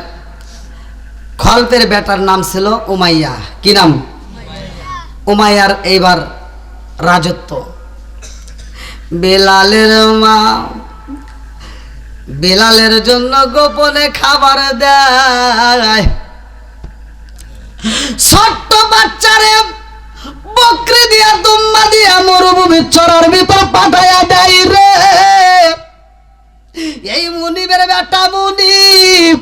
খলপের বেটার নাম ছিল উমাইয়া। কি নাম? উমাইয়ার এইবার রাজত্ব। বিলালের মা বিলালের জন্য গোপনে খাবার দেয়। ছোট্ট বাচ্চারে বকরি দিয়া দুম্বা দিয়া মরুভূমির চরার ভিতর পাঠাইয়া দেয় রে। এই মুনিবের বেটা মুনিব,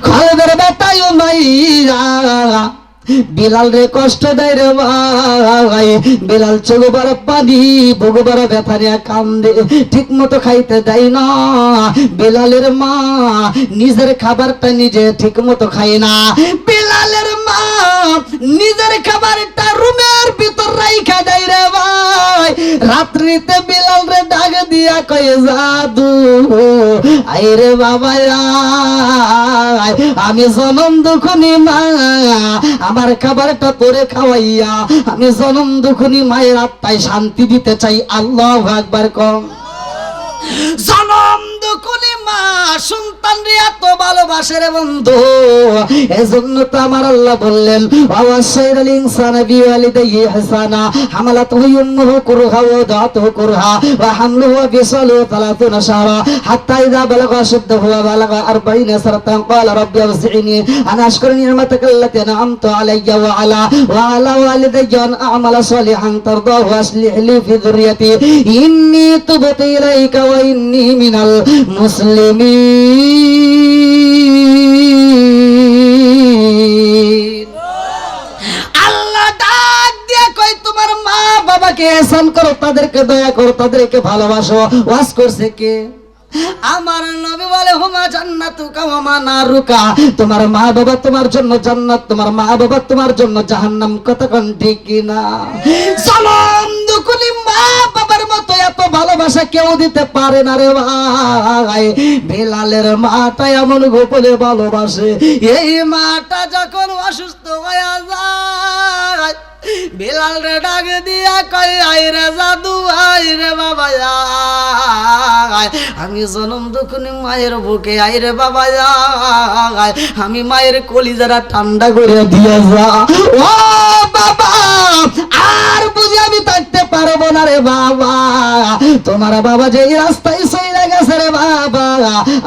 খলবের বেটাও নাই, বিলাল রে কষ্ট দেয় রে ভাই। বিলাল চোখ বড় পানি, বুক বড় ব্যথা নিয়ে কান্দে, ঠিক মতো খাইতে দেয় না। বিলালের মা নিজের খাবারটা নিজে ঠিক মতো খায় না। বিলালের মা নিজের খাবারটা রুমের ভিতর রাইখা দেয় রে ভাই। রাত্রিতে বিলাল রে ডাক দিয়া কয়ে, জাদু আইরে বাবা, আমি জনম দুখনি মা, আমার খাবারটা তোরে খাওয়াইয়া আমি জনম দুখনি মায়ের আত্মায় শান্তি দিতে চাই। আল্লাহু আকবার কম। জনম দুখনি মা সন্তান রে এত ভালোবাসে রে বন্ধু, এজন্য তো আমার আল্লাহ বললেন, ওয়াসাইরাল ইনসানা বিওয়ালিদাইহি ইহসানা, হামালাতুহু উম্মুহু কুরহা ওয়া দাতুহু কুরহা ওয়া হামলুহু ওয়া ফিসালুহু 30 শাহরা হাত্তা ইযা বালাগা আশুদ্দাহু ওয়া বালাগা 40 সানাতান ক্বালা রাব্বি আওজি'নি আন আশকুরা নি'মাতাকা আল্লাতী আন'আমতা আলাইয়া ওয়া আলা ওয়ালিদাইয়া আন আ'মালা সালিহান তারদাহু আসলিহ লি ফি যুররিয়াতি ইন্নী তুবতু ইলাইকা ওয়া ইন্নী মিনাল মুসলিমিন। আল্লাহ ডাক দিয়ে কই, তোমার মা বাবাকে এহসান করো, তাদেরকে দয়া করো, তাদেরকে ভালোবাসো। ওয়াজ করছে কে? আমার নবী বলে, হুমা জান্নাতুকা ওয়া মা নারুকা, তোমার মা বাবা তোমার জন্য জান্নাত, তোমার মা বাবা তোমার জন্য জাহান্নাম। কথা কোন ঠিক কিনা? জনম দুকুনি মা বাবার মতো এত ভালোবাসা কেউ দিতে পারে না রে ভাই। বিলালের মাটা এমন গোপনে ভালোবাসে, এই মাটা যখন অসুস্থ হয়ে যায়, বিলাল রে ডাক দিয়া কয়, আইরে জাদু আইরে বাবা, আমি জনম দুখনি মায়ের বুকে, আইরে বাবা, আমি মায়ের কলিজারা ঠান্ডা করে দিয়ে যা। ও বাবা, আর বুঝি আমি থাকতে পারবো না রে বাবা, তোমার বাবা যে রাস্তায় চইলা গেছে রে বাবা,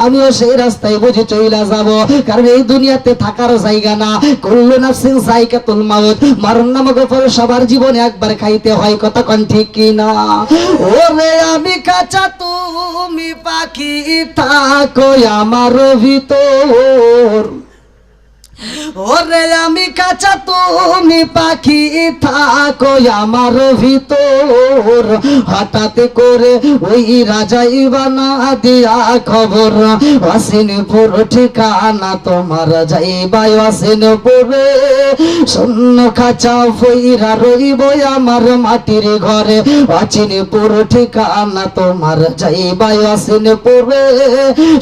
আমিও সেই রাস্তায় বুঝি চইলা যাব, কারণ এই দুনিয়াতে থাকার জায়গা না। কুল্লু নাফসিন যায়কাতুল মাউত, মরণ নামক ফল সবার জীবনে একবার খাইতে হয়। কথা কোন ঠিক কিনা? ওরে আমি কাঁচা তুমি পাখি, থাকো আমার ভিতর, ওরে আমি কাঁচা তুমি পাখি থাকো আমার ভিতর, হঠাৎ করে ওই রাজাই বানা দিয়া খবর, অসিনপুর ঠিকানা তোমার যাইবা অসিনপুরে, শূন্য খাঁচা ফইরা রইব আমার মাটির ঘরে, অচিনপুর ঠিকানা তোমার যাইবা অসিনপুরে,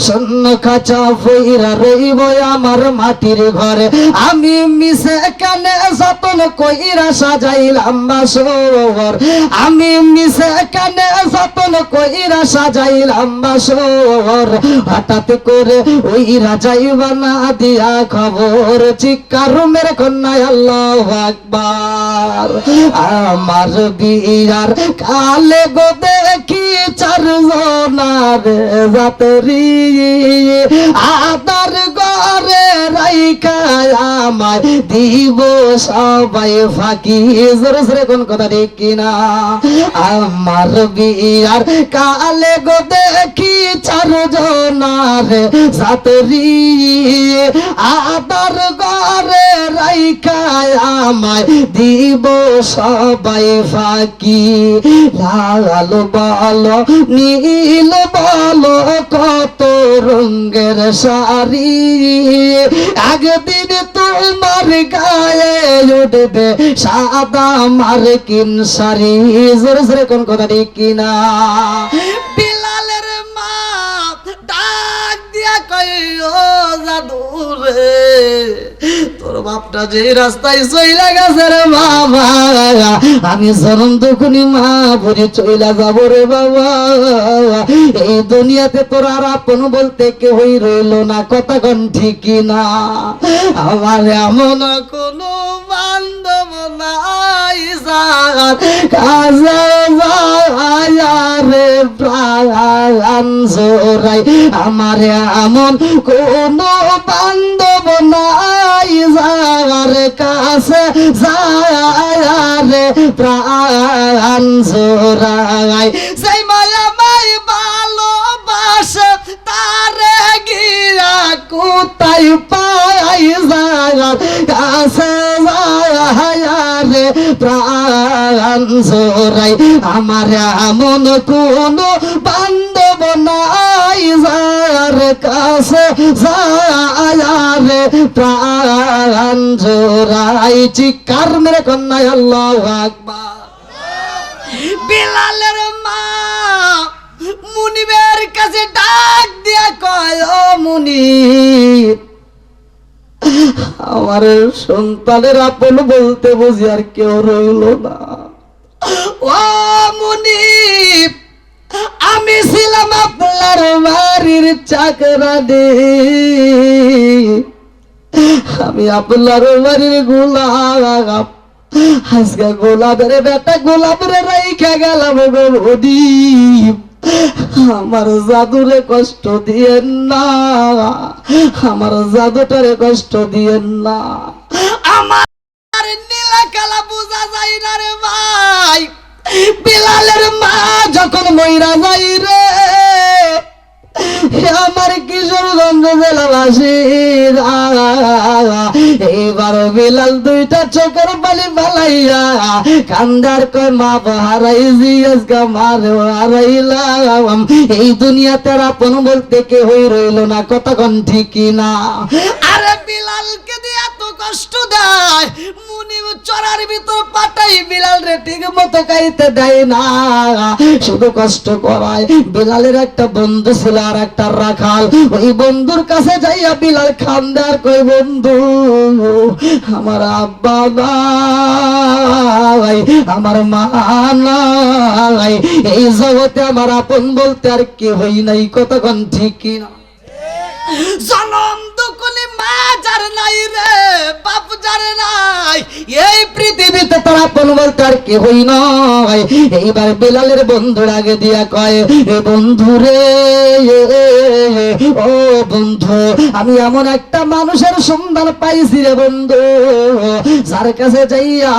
শূন্য খাঁচা ফইরা রইব আমার মাটির ঘরে। আমি মিশে কানে যতন কইরা সাজাইলাম বাসর, আমি মিশে কানে যতন কইরা সাজাইলাম বাসর, হঠাৎ করে ওই রাজাই বানা দিয়া খবর, চিৎকার মেরে কন্যায় আল্লাহু আকবার। আমার বিয়ার কালে গো দেখি চারজনার জাতরি, আদার ঘরে রাইখা আমায় দিব সবাই ফাঁকি, জোরে জোরে কোন কথা ঠিক কিনা। আমার বিয়ার কালে গো দেখি চারজনার জাতরি, আদার ঘরে রাইখা আমায় দিব সবাই ফাঁকি, লাল বলো নীল বলো কত রঙের শাড়ি, একদিন তোমার গায়ে উঠবে সাদা মার্কিন শাড়ি, জোরে জোরে কোন কথা ঠিক কিনা। বিলালের মা ডাক দিয়া কইও জাদুরে, তোর বাপটা যে রাস্তায় চইলা গেছে রে বাবা, আমি জনম দুকুনি মা ভরে চইলা যাব রে বাবা, এই দুনিয়াতে তোর আর আপন বলতে কেউই রইল না, কথা কোন ঠিক না। আমার এমন কোনো বান্ধব নাই যার কাছে রে প্রাণ জোড়াই, আমার এমন কোনো বান্ধব নাই যার কাছে রে প্রাণ জোড়াই, সেই মায়া মাই ভালোবাসে তারে গিয়া কোথায় পাই যার কাছে রে প্রাণ জোড়াই, আমার এমন কোনো বান্ধব নাই যার কাছে রে প্রাণ জোড়াই, চিৎকার মেরে কন্যায় আল্লাহু আকবার। বিলালের মা মুনিবের কাছে ডাক দিয়া কয়, ও মুনিব, আমার সন্তানের আপন বলতে বুঝি আর কেউ রইল না, ও মুনিব, আমি ছিলাম আপনার বাড়ির চাকরানি, আমি আপনার বাড়ির গোলাপ, আজকে গোলাপের বেটা গোলাপের রাইখা গেলাম গো মুনিব, আমার জাদুরে কষ্ট দিয়েন না, আমার জাদুটারে কষ্ট দিয়েন না, আমার নীলা কালা বুঝা যায় না রে ভাই। বিলালের মা যখন মইরা যাই রে, আমার কিশোরগঞ্জ জেলাবাসী, এইবার বিলাল দুইটা চোখের পানি বালাইয়া কান্দার কয়, মা হারাইছি আজকে মারে হারাইলাম, এই দুনিয়াতে আপন বলতে কেউই রইল না, কথা কোন ঠিক না। আরে বিলালকে দিয়ে এত কষ্ট দেয়, মুনিব চড়ার ভিতর পাঠাই বিলাল রে ঠিক মতো খাইতে দেয় না, শুধু কষ্ট করায়। বিলালের একটা বন্ধু ছিল আর একটা রাখাল, ওই বন্ধুর কাছে যাইয়া বিলাল খান্দার কই, বন্ধু আমার আব্বা নাই, আমার মা নাই, এই জগতে আমার আপন বলতে আর কেউই নাই, কথা কোন ঠিক না। জনম দুকুলি মা যার নাই রে, বাপ যার নাই, নাই, এই পৃথিবীতে তার আপন বলতে আর কেহই নয়। এইবার বিলালের বন্ধুর আগে দিয়া কয়, এ বন্ধু রে, ও বন্ধু, আমি এমন একটা মানুষের সন্ধান পাইছি রে বন্ধু, যার কাছে যাইয়া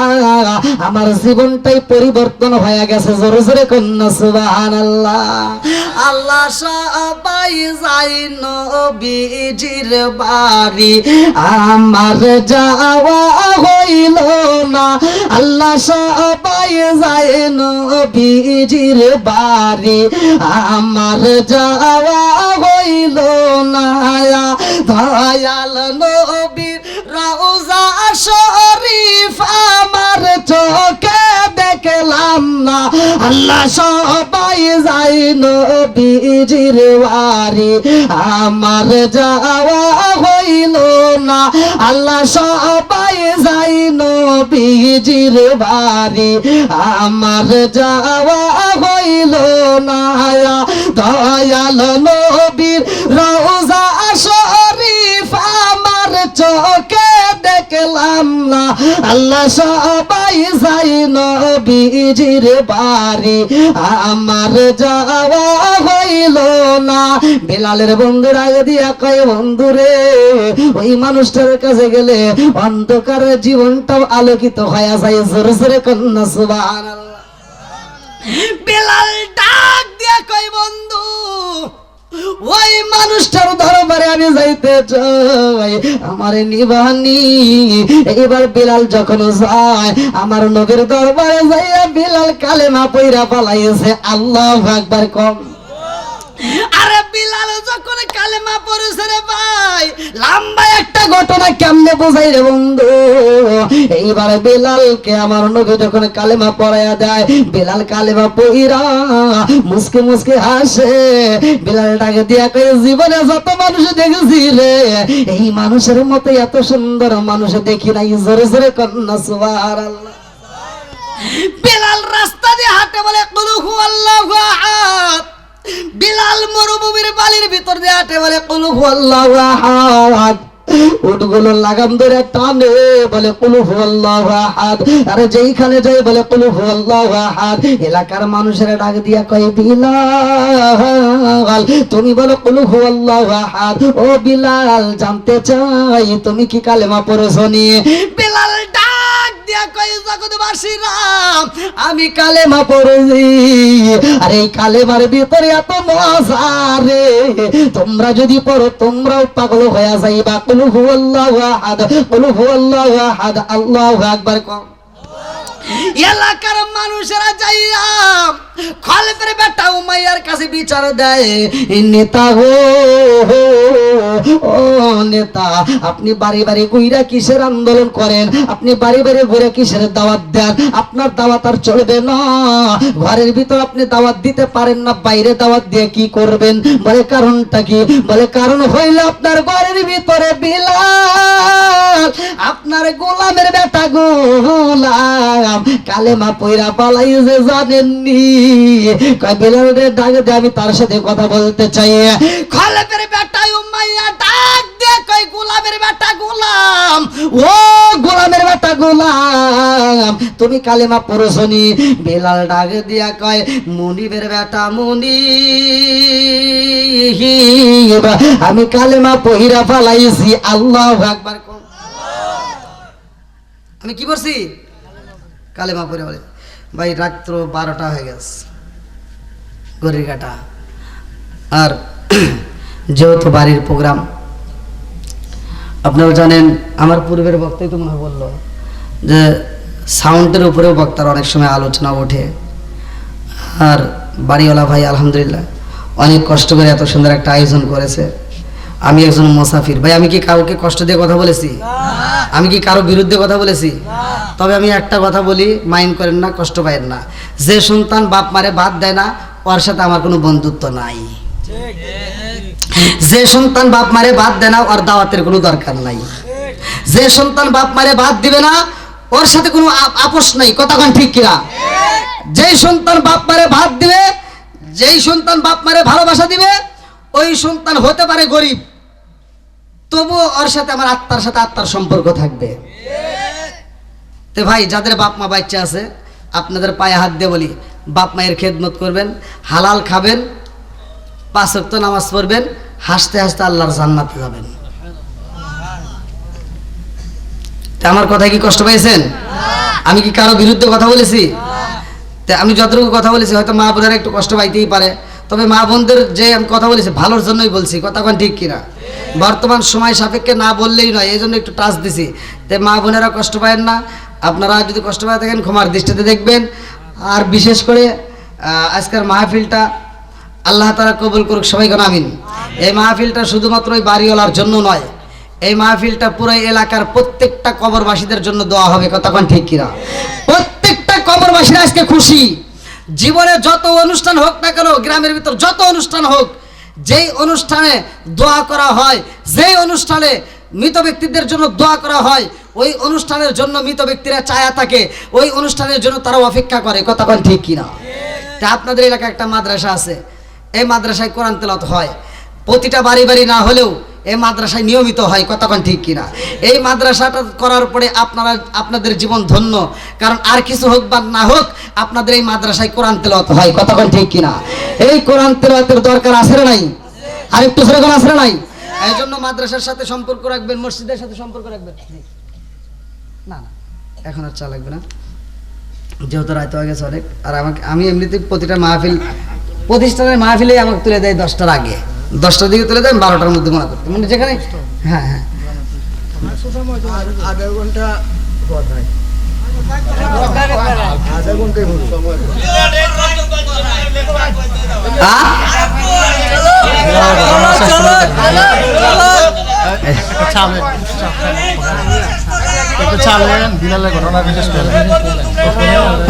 আমার জীবনটাই পরিবর্তন হয়ে গেছে। জোরে জোরে কন্যা সুবহানাল্লাহ। আল্লাহ সবাই যাই নবীজির বাড়ি, আমার যাওয়া হইল না। আল্লাহ সবাই যায় নবীজির বাড়ি, আমার যাওয়া হইল না। দয়াল নবীর রওজা শরীফ আমার চোখে দেখলাম না। আল্লাহ সবাই যায় নবীজির বাড়ি, আমার যাওয়া হইল না। আল্লাহ সবাই যায় নবীজির বাড়ি, আমার যাওয়া হইল না। দয়াল নবীর রওজা শরীফ আমার চোখে দেখলাম না। আল্লাহ সবাই যায় নবীজির বাড়ি, আমার যাওয়া হইল না। বিলালের বন্ধুর আগে দিয়া কয়, বন্ধুরে, ওই মানুষটার কাছে গেলে অন্ধকারের জীবনটাও আলোকিত হয়ে যায়। জোরে জোরে কন্যা সুবহানাল্লাহ। বিলাল ডাক দিয়া কয়, বন্ধু, ওই মানুষটার দরবারে আমি যাইতে চাই, আমারে নিবানি। এবার বিলাল যখন যায় আমার নবীর দরবারে যাইয়া বিলাল কালেমা পয়রা পালাইছে। আল্লাহু আকবার কম। আরে বিলাল যখন কালেমা পড়েছে রে ভাই, লম্বা একটা ঘটনা কেমনে বোঝাই রে বন্ধু। এইবার বিলালকে আমার নবী যখন কালেমা পড়াইয়া দেয়, বিলাল কালেমা পড়া মুসকে মুসকে হাসে। বিলালটাকে দিয়া কই, জীবনে যত মানুষ দেখেছি রে, এই মানুষের মতো এত সুন্দর মানুষ দেখি নাই। জোরে জোরে কন্যা সুবহানাল্লাহ। বিলাল রাস্তা দিয়ে হাঁটে, বলে কুল হুয়াল্লাহু আহাদ। বিলাল মরুভূমির বালির ভিতর দিয়ে হাঁটে, বলে কুল হুয়াল্লাহু আহাদ। উটগুলো লাগাম ধরে টানে, বলে কুল হুয়াল্লাহু আহাদ। আরে যেইখানে যাই বলে কুল হুয়াল্লাহু আহাদ। এলাকার মানুষেরা ডাক দিয়া কয়, বিলাল, তুমি বলো কুল হুয়াল্লাহু আহাদ। ও বিলাল, জানতে চাই তুমি কি কালেমা পড়েছো নিয়ে? বিলাল ডাক দিয়া কয়, জগৎবাসীরা, আমি কালেমা পড়েছি। আর এই কালেমার ভিতরে এত মজা রে, তোমরা যদি পড়ো তোমরাও পাগল হয়ে যাইবা। কুল হুয়াল্লাহু আহাদ, কুল হুয়াল্লাহু আহাদ, আল্লাহু আকবার কম। এলাকার মানুষেরা যাইয়া খলিফার বেটা উমাইয়ার কাছে বিচার দেয়, নেতা গো, ও নেতা, আপনি বাড়ি বাড়ি ঘুরে কিসের আন্দোলন করেন? আপনি বাড়ি বাড়ি ঘুরে কিসের দাওয়াত দেন? আপনার দাওয়াত আর চলবে না। ঘরের ভিতর আপনি দাওয়াত দিতে পারেন না, বাইরে দাওয়াত দিয়ে কি করবেন? বলে কারণটা কি? বলে কারণ হইল আপনার ঘরের ভিতরে বিলাল, আপনার গোলামের বেটা গোলাম কালেমা পয়রা পালাইছে, জানেননি? কয় বিলালের ডাক দিয়ে আমি তার সাথে কথা বলতে চাই। খলিফার বেটা উমাইয়া ডাক দিয়ে কয়, গোলামের বেটা গোলাম, ও গোলামের বেটা গোলাম, তুমি কালেমা পড়ছনি? বিলাল ডাক দিয়া কয়, মুনিবের বেটা মুনিব, আমি কালেমা পয়রা পালাইছি। আল্লাহু আকবার। আমি কি করছি? কালেমা পড়ে। বলে ভাই, রাত্র 12টা হয়ে গেছে, ঘড়ির কাঁটা। আর যেহেতু বাড়ির প্রোগ্রাম, আপনারা জানেন, আমার পূর্বের বক্তাই তো মনে হয় বললো যে সাউন্ডের উপরেও বক্তার অনেক সময় আলোচনা ওঠে। আর বাড়িওয়ালা ভাই আলহামদুলিল্লাহ অনেক কষ্ট করে এত সুন্দর একটা আয়োজন করেছে। আমি একজন মুসাফির ভাই, আমি কি কাউকে কষ্ট দিয়ে কথা বলেছি? আমি কি কারো বিরুদ্ধে কথা বলেছি? তবে আমি একটা কথা বলি, মাইন্ড করেন না, কষ্ট পাইেন না। যে সন্তান বাপ মারে ভাত দেয় না, ওর সাথে আমার কোনো বন্ধুত্ব নাই। যে সন্তান বাপ মারে ভাত দেয় না, ওর দাওয়াতের কোনো দরকার নাই। যে সন্তান বাপ মারে ভাত দিবে না, ওর সাথে কোনো আপোষ নাই। কথা কোন ঠিক কিনা? যেই সন্তান বাপ মারে ভাত দিবে, যেই সন্তান বাপ মারে ভালোবাসা দিবে, ওই সন্তান হতে পারে গরিব, তবুও ওর সাথে আমার আত্মার সাথে আত্মার সম্পর্ক থাকবে। তো ভাই যাদের বাপ মা বাচ্চা আছে আপনাদের পায়ে হাত দিয়ে বলি, বাপ মায়ের খেদমত করবেন, হালাল খাবেন, 5 ওয়াক্ত নামাজ পড়বেন, হাসতে হাসতে আল্লাহর জান্নাতে যাবেন। আমার কথা কি কষ্ট পেয়েছেন? আমি কি কারো বিরুদ্ধে কথা বলেছি? আমি যতটুকু কথা বলেছি হয়তো মা বোনেরা একটু কষ্ট পাইতেই পারে, তবে মা বোনদের যে আমি কথা বলেছি ভালোর জন্যই বলছি, কথা কোন ঠিক কিনা? বর্তমান সময় সাপেক্ষে না বললেই নয়, এই জন্য একটু টাচ দিছি। তাই মা বোনেরা কষ্ট পায়েন না, আপনারা যদি কষ্ট পায় থাকেন ক্ষমার দৃষ্টিতে দেখবেন। আর বিশেষ করে আজকের মাহফিলটা আল্লাহ তাআলা কবুল করুক, সবাই কোন আমিন। এই মাহফিলটা শুধুমাত্র ওই বাড়িওয়ালার জন্য নয়, এই মাহফিলটা পুরো এলাকার প্রত্যেকটা কবরবাসীদের জন্য দোয়া হবে, কথা কোন ঠিক কিনা? প্রত্যেকটা কবরবাসীরা আজকে খুশি। জীবনে যত অনুষ্ঠান হোক না কেন, গ্রামের ভিতর যত অনুষ্ঠান হোক, যেই অনুষ্ঠানে দোয়া করা হয়, যেই অনুষ্ঠানে মৃত ব্যক্তিদের জন্য দোয়া করা হয়, ওই অনুষ্ঠানের জন্য মৃত ব্যক্তিরা চায়া থাকে, ওই অনুষ্ঠানের জন্য তারা অপেক্ষা করে, কথা কোন ঠিক কিনা? তা আপনাদের এলাকায় একটা মাদ্রাসা আছে, এই মাদ্রাসায় কোরআন তেলাওয়াত হয়, প্রতিটা বাড়ি বাড়ি না হলেও এই মাদ্রাসায় নিয়মিত হয়, কথা কোন ঠিক কিনা? এই মাদ্রাসাটা করার পরে আপনাদের জীবন ধন্য, কারণ আর কিছু হোক বা না হোক আপনাদের এই মাদ্রাসায় কোরআন তেলাওয়াত হয়, কথা কোন ঠিক কিনা? এই কোরআন তেলাওয়াতের দরকার আছে না নাই? আর একটু সরে কোন আছে না নাই? এই জন্য মাদ্রাসার সাথে সম্পর্ক রাখবেন, মসজিদের সাথে সম্পর্ক রাখবেন। না না এখন আর চা লাগবে না, যেহেতু রাত হয়ে গেছে অনেক। আর আমি এমনিতে প্রতিটা মাহফিল প্রতিষ্ঠানের মাহফিলে আমাকে তুলে দেয় 10টার আগে, 10টার দিকে তুলে দেয়, 12টার মধ্যে মনে করতে, মানে যেখানে হ্যাঁ হ্যাঁ আধা ঘন্টা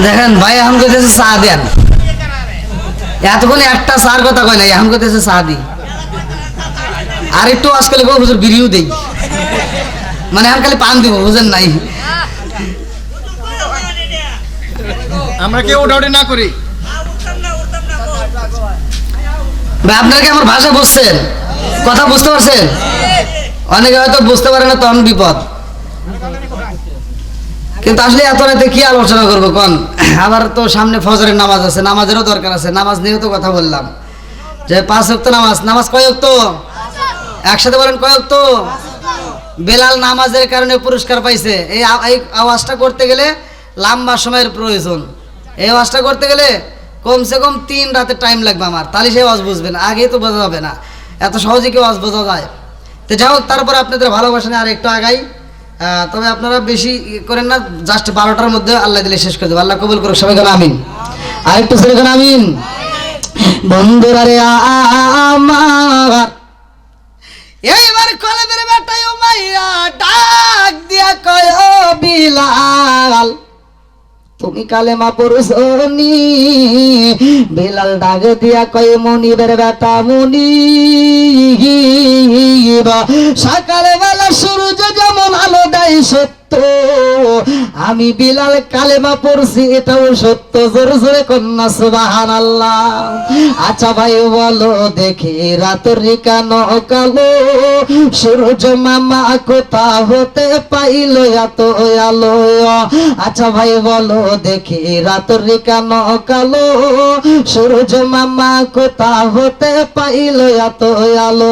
দেখেন ভাই এখন কইতেছে চা দেন, এতক্ষণ একটা চার কথা কয় নাই, এখন কইতেছে চা দি। আর একটু আজকাল হুজুর বিড়িও দেই, মানে এখন খালি পান দিব, বুঝেন নাই? আমরা কেউ ওটা না করি ভাই। আপনারা কি আমার ভাষা বুঝছেন? কথা বুঝতে পারছেন? অনেকে হয়তো বুঝতে পারে না, তখন বিপদ। কিন্তু আসলে এত রাতে কি আলোচনা করবো কোন? আবার তো সামনে ফজরের নামাজ আছে, নামাজেরও দরকার আছে। নামাজ নিয়েও তো কথা বললাম যে 5 ওয়াক্ত নামাজ। নামাজ কয় ওয়াক্ত? একসাথে বলেন, কয় ওয়াক্ত? বেলাল নামাজের কারণে পুরস্কার পাইছে। এই আওয়াজটা করতে গেলে লম্বা সময়ের প্রয়োজন। এই আওয়াজটা করতে গেলে কমসে কম 3 রাতের টাইম লাগবে আমার, তাহলে সেই আওয়াজ বুঝবেন। আগে তো বোঝা যাবে না, এত সহজে কি আওয়াজ বোঝা যায়? তো যাই হোক, তারপরে আপনাদের ভালোবাসা নিয়ে আর একটু আগাই। তবে আপনারা বেশি করেন না, জাস্ট 12টার মধ্যে আল্লাহ দিলে শেষ করে দেবো। আল্লাহ কবুল করুক, সবাই কেন আমিন। আর একটু সবাই কেন আমিন। বন্ধুরা রে আমার, এইবার কলেজের বেটাই ও মাইয়া ডাক দিয়া কয় ও বিলাল, তুমি কালেমা পড়ছনি? বিলাল ডাক দিয়া কয় মনিবের বেটা মনিব, সকালবেলা সূর্য যেমন আলো দেয় সত্য, আমি বিলাল কালেমা পড়ছি এটাও সত্য। জোরে জোরে কন্যা সুবহানাল্লাহ। আচ্ছা ভাই বলো দেখি রাতের কেন কালো, সূর্য মামা কোথা হতে পাইল এত আলো? আচ্ছা ভাই বলো দেখি রাতের কেন কালো, সূর্য মামা কোথা হতে পাইল এত আলো?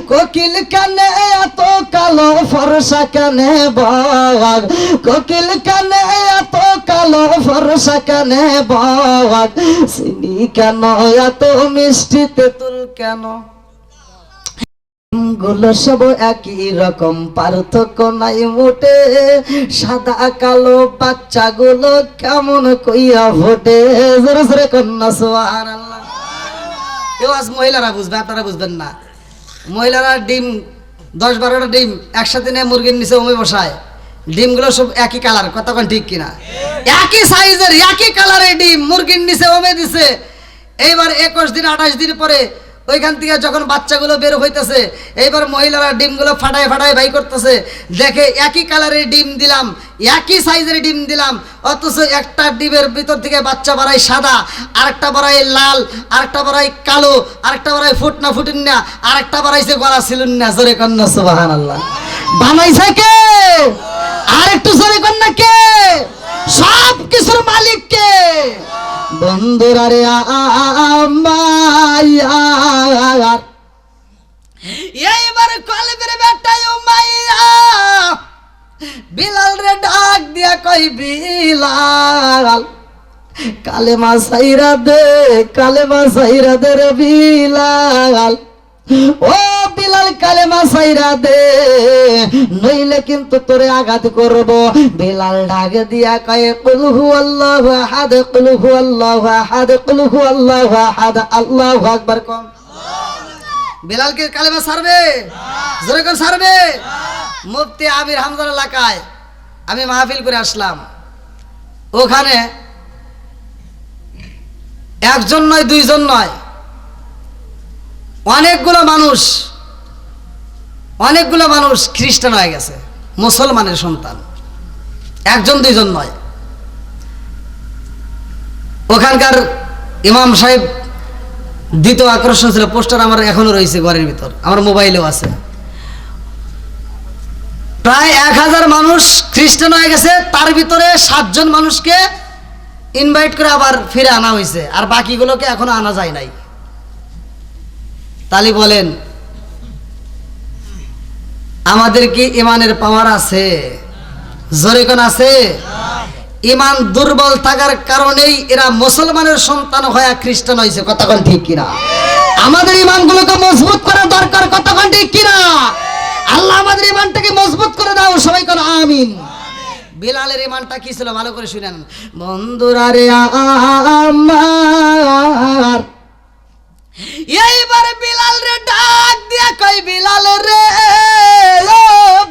কোকিল কানে এত কালো, ফর্সা কানে বাঘ, কোকিল কানে এত কালো, ফর্সা কানে বাঘ, চিনি কেন এত মিষ্টি, তেঁতুল কেন? গুলো সব একই রকম, পার্থক্য নাই মোটে, সাদা কালো বাচ্চাগুলো কেমন কইয়া ফোটে। জোরে জোরে কন্যা সুবহানাল্লাহ। কেউ আজ মহিলারা বুঝবে, আপনারা বুঝবেন না। মহিলারা ডিম 10-12টা ডিম একসাথে নিয়ে মুরগির নিচে ওমে বসায়, ডিমগুলো সব একই কালার, কতক্ষণ ঠিক কিনা? একই সাইজের একই কালারের ডিম মুরগির নিচে ওমে দিছে। এইবার 21 দিন 28 দিন পরে ওইখান থেকে যখন বাচ্চাগুলো বের হইতেছে, এইবার মহিলারা ডিমগুলো ফাটায় ফাটায় বাই করতেছে, দেখে একই কালারের ডিম দিলাম, একই সাইজের ডিম দিলাম, অথচ একটা ডিমের ভিতর থেকে বাচ্চা বাড়ায় সাদা, আরেকটা বাড়ায় লাল, আরেকটা বাড়ায় কালো, আরেকটা বাড়ায় ফুটনা ফুটিনা, আরেকটা বাড়াইছে গলা সিলুন্না। জোরে কন্যা সুবহানাল্লাহ। বানাইছে কে? আর একটু জোরে কন্যা কে? কই বিলাল কালেমা সাইরা দে রে বিলাল, ও বিলাল কালেমা সাইরা দে, নইলে কিন্তু তোরে আঘাত করব। বিলাল ডাক দিয়া কয় কুল হুয়াল্লাহু আহাদ, কুল হুয়াল্লাহু আহাদ, কুল হুয়াল্লাহু আহাদ, আল্লাহু আকবার। কম বিলাল কি কালেমা ছাড়বে? জোরে করে ছাড়বে? মুফতি আমির হামজার এলাকায় আমি মাহফিল করে আসলাম। ওখানে একজন নয়, দুইজন নয়, অনেকগুলো মানুষ খ্রিস্টান হয়ে গেছে, মুসলমানের সন্তান, একজন দুইজন নয়। ওখানকার ইমাম সাহেব দ্বিতীয় আকর্ষণ ছিল, পোস্টার আমার এখনো রয়েছে ঘরের ভিতর, আমার মোবাইলেও আছে। প্রায় 1000 মানুষ খ্রিস্টান হয়ে গেছে, তার ভিতরে 7 জন মানুষকে ইনভাইট করে আবার ফিরে আনা হয়েছে, আর বাকিগুলোকে এখনো আনা যায় নাই। তালি বলেন, আমাদের কি ইমানের পাওয়ার আছে? জোরে কোন আছে? ইমান দুর্বল থাকার কারণেই এরা মুসলমানের সন্তান হয়ে খ্রিস্টান হয়েছে। কতক্ষণ ঠিক কিনা? আমাদের ইমানগুলোকে মজবুত করা দরকার। কতক্ষণ ঠিক কিনা? আল্লাহ আমাদের ইমানটাকে মজবুত করে দাও। সবাই কোন আমিন। বিলালের ইমানটা কি ছিল ভালো করে শুনেন। বন্ধুরা রে আমার, এইবার বিলাল রে ডাক দিয়া কই বিলাল রে, ও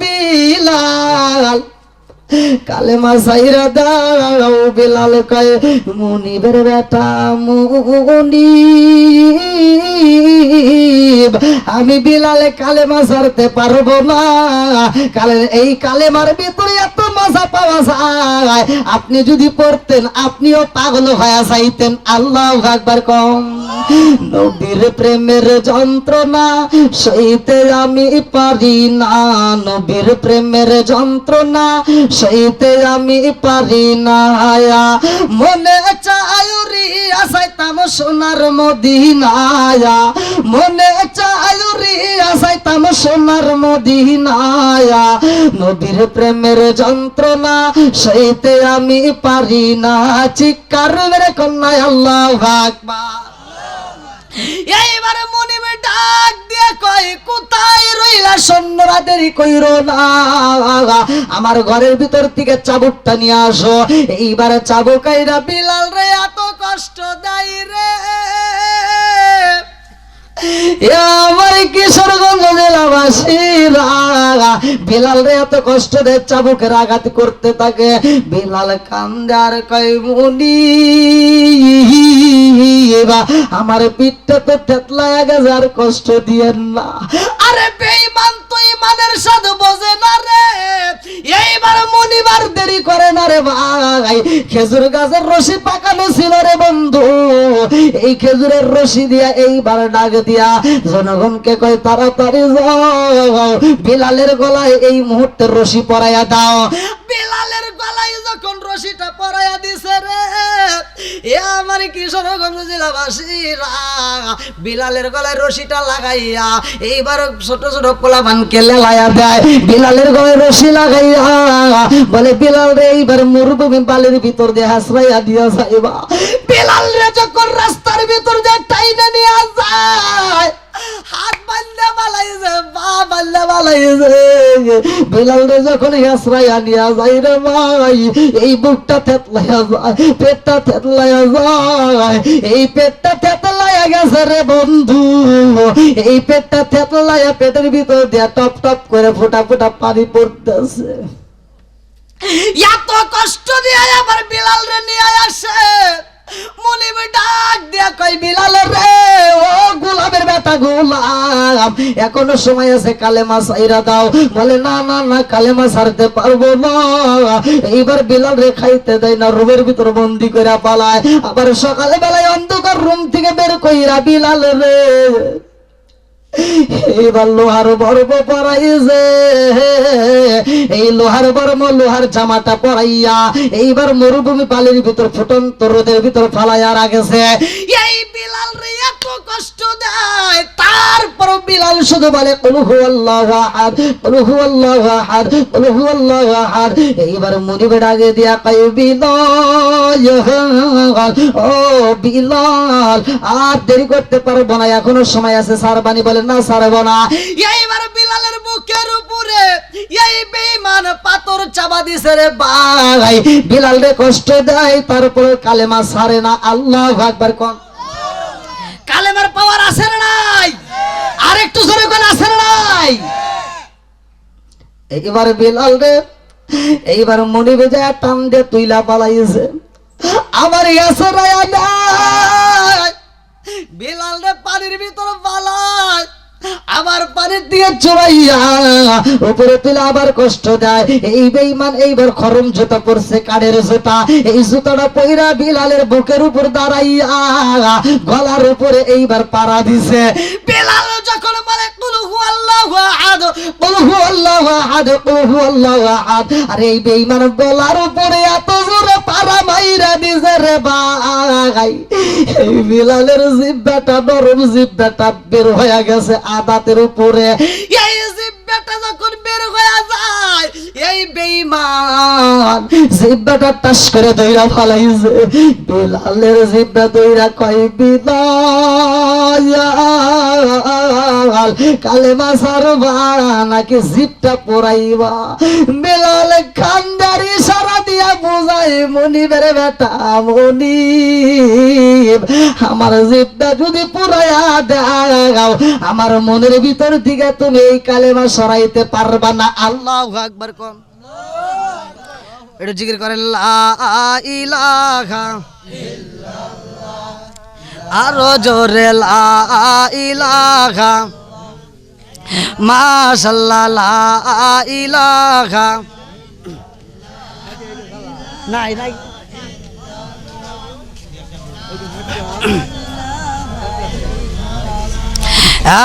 বিলাল কালেমা সাইরা দাও। বিলাল কয় মুনিবের বেটা মুনিব, আমি বিলাল কালেমা ছাড়তে পারবো না। এই কালেমার ভিতরে এত মজা পাওয়া যায়, আপনি যদি পড়তেন আপনিও পাগল হয়ে যাইতেন। আল্লাহু আকবার। কম নবীর প্রেমের যন্ত্রণা সইতে আমি পারি না, নবীর প্রেমের যন্ত্রণা সইতে আমি পারি না। মনে চায় রিয়া যাইতাম সোনার মদিনায়া, মনে চায় রিয়া যাইতাম সোনার মদিনায়া, নবীর প্রেমের যন্ত্রণা সইতে আমি পারি না। চিৎকার মেরে কন্যায় আল্লাহু আকবার। এইবারে মনিবে ডাক দিয়ে কয় কোথায় রইলা সৈন্যরা, দেরি কইরো না, আমার ঘরের ভিতর থেকে চাবুকটা নিয়ে আসো। এইবারে চাবুকাইরা বিলাল রে এত কষ্ট দেয় রে, আমার কিশোরগঞ্জ জেলাবাসীরা বিলাল রে এত কষ্ট দেয়, চাবুকের আঘাত করতে থাকে। বিলাল কান্দে আর কয় মুনিব আমার পিঠটা তো থেতলায় গেছে, আর কষ্ট দিয়েন না। আরে বেঈমান তো ইমানের সাথে বোঝে না রে। এইবার মনিবার দেরি করে না রে ভাই, খেজুর গাছের রশি পাকানো ছিল রে বন্ধু, এই খেজুরের রশি দিয়া এইবার ডাক দিয়া জনগণকে কয় তাড়াতাড়ি যাও, বিলালের গলায় এই মুহূর্তে রশি পরাইয়া দাও। বিলালের গলায় যখন রশিটা পরাইয়া দিছে রে, এ আমার কিশোরগঞ্জ জেলাবাসীরা বিলালের গলায় রশিটা লাগাইয়া এইবার ছোট ছোট পোলাপানকে লেলাইয়া দেয়। বিলালের গলায় রশি লাগাইয়া বলে বিলাল রে এইবার মরুভূমি বালির ভিতর দিয়ে হাসরাইয়া দিয়া যাইবা। বিলাল রে যখন রাস্তার ভিতর দিয়ে টাইনা নিয়ে যায়, হাত বান্ধা বালাইছে, পা বান্ধা বালাইছে, বিলাল রে যখন হাসরাইয়া নিয়ে যায় রে ভাই, এই বুকটা থেতলাইয়া যায়, পেটটা থেতলাইয়া যায়, এই পেটটা থেতলাইয়া গেছে রে বন্ধু, এই পেটটা থেতলাইয়া পেটের ভিতর দিয়ে টপ টপ করে ফোঁটা ফোঁটা পানি পড়তেছে। এত কষ্ট দিয়ে আবার বিলাল রে নিয়ে আসে। মুনিব ডাক দিয়া কই বিলাল রে, ও গোলামের বেটা গোলাম, এখনো সময় আছে, কালেমা ছাইরা দাও। বলে না না না, কালেমা ছাড়তে পারবো না। এইবার বিলাল রে খাইতে দেয় না, রুমের ভিতর বন্দি করে পালায়। আবার সকালে বেলায় অন্ধকার রুম থেকে বের কইরা বিলাল রে এইবার লোহার বর্ম পরাইছে, এই লোহার বর্ম লোহার জামাটা পরাইয়া এইবার মরুভূমি বালির ভিতর ফুটন্ত রোদের ভিতর ফালাইয়া রাখেছে। এই বিলাল রে এত কষ্ট দেয়, তারপর বিলাল শুধু বলে কুল হুয়াল্লাহু আহাদ, কুল হুয়াল্লাহু আহাদ, কুল হুয়াল্লাহু আহাদ। এইবার মুনিবে ডাকে দিয়া কয় বিলাল, ও বিলাল আর দেরি করতে পারবো না, এখনো সময় আছে, সারবানি বলে না সারবো না। এইবার বিলালের বুকের উপরে এই বেঈমান পাথর চাপা দিছে রে ভাই, বিলাল রে কষ্ট দেয়, তারপরে কালেমা সারে না। আল্লাহু আকবার কোন। কালেমার পাওয়ার আছে না নাই? আর একটু জোরে কোন আছে না নাই? এইবার বিলাল রে এইবার মনিবে যায় টান দিয়ে তুইলা পালাইছে। আমার ইয়াসরায়া নাই, বিলাল রে পানির ভিতর পালায়, আবার পানির দিয়ে চড়াইয়া উপরে তুলে আবার কষ্ট দেয়। এই বেঈমান এইবার খরম জুতা পরছে, কাঠের জুতা, এই জুতাটা পইরা বিলালের বুকের উপর দাঁড়াইয়া গলার উপরে এইবার পাড়া দিছে। বিলাল যখন বলে কুল হুয়াল্লাহু আহাদ, কুল হুয়াল্লাহু আহাদ, কুল হুয়াল্লাহু আহাদ, আর এই বেঈমান গলার উপরে এত জোরে পাড়া মাইরা দিছে রে ভাই, এই বিলালের জিহ্বাটা নরম জিহ্বাটা বের হয়ে গেছে আদাতের উপরে। এই জিহ্বাটা যখন বের হয়ে যায়, এই বেঈমান জিহ্বাটা টাস করে দইরা ফালাইছে। বিলালের জিহ্বা দইরা কয় বিলাল কালেমা সারবা নাকি জিহ্বা পোড়াইবা? বিলাল খানদারি সারা দিয়া বুঝাই মনিবের বেটা, মনিব আমার জিহ্বা যদি পুরাইয়া দাও, আমার মনের ভিতর থেকে তুমি এই কালেমা সরাইতে পারবা না। আল্লাহু আকবার কোন। একটু জিকির করেন লা ইলাহা ইল্লাল্লাহ, আরো জোরে লা ইলাহা, মাশাআল্লাহ লা ইলাহা। নাই নাই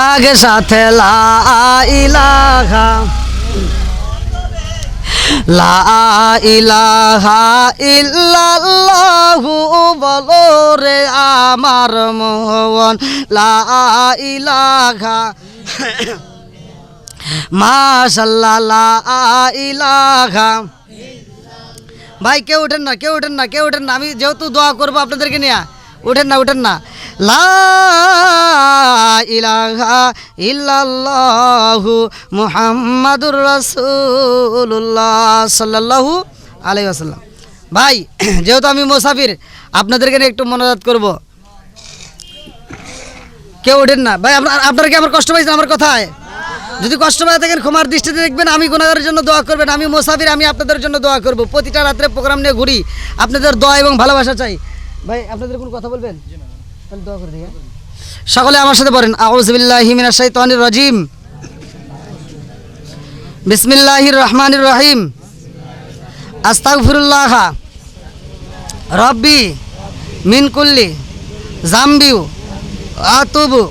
আগে সাথে লা ইলাহা, লা ইলাহা ইল্লাল্লাহু বলো রে আমার মন, লা ইলাহা মাশাআল্লাহ লা ইলাহা। ভাই কেউ ওঠেন না, কেউ ওঠেন না, কেউ ওঠেন না, আমি যেহেতু দোয়া করবো আপনাদেরকে নিয়ে, ওঠেন না, ওঠেন না। লা ইলাহা ইল্লাল্লাহু মুহাম্মাদুর রাসূলুল্লাহ সাল্লাল্লাহু আলাইহি ওয়াসাল্লাম। ভাই যেহেতু আমি মুসাফির, আপনাদেরকে নিয়ে একটু মনোজাত করব, কেউ ওঠেন না। ভাই আপনারা কি আমার কষ্ট পাইছেন আমার কথায়? যদি কষ্ট পায় থাকেন ক্ষমার দৃষ্টিতে দেখবেন, আমি গুনাহগারের জন্য দোয়া করবেন। আমি মুসাফির, আমি আপনাদের জন্য দোয়া করব। প্রতিটা রাত্রে প্রোগ্রাম নিয়ে ঘুরি, আপনাদের দোয়া এবং ভালোবাসা চাই। ভাই আপনাদের কোনো কথা বলবেন? তাহলে দোয়া করে দিই। সকলে আমার সাথে পড়েন আউযু বিল্লাহি মিনাশ শাইতানির রাজিম, বিসমিল্লাহির রহমানির রহিম, আস্তাগফিরুল্লাহ রব্বি মিন কুল্লি জামবি আতুবু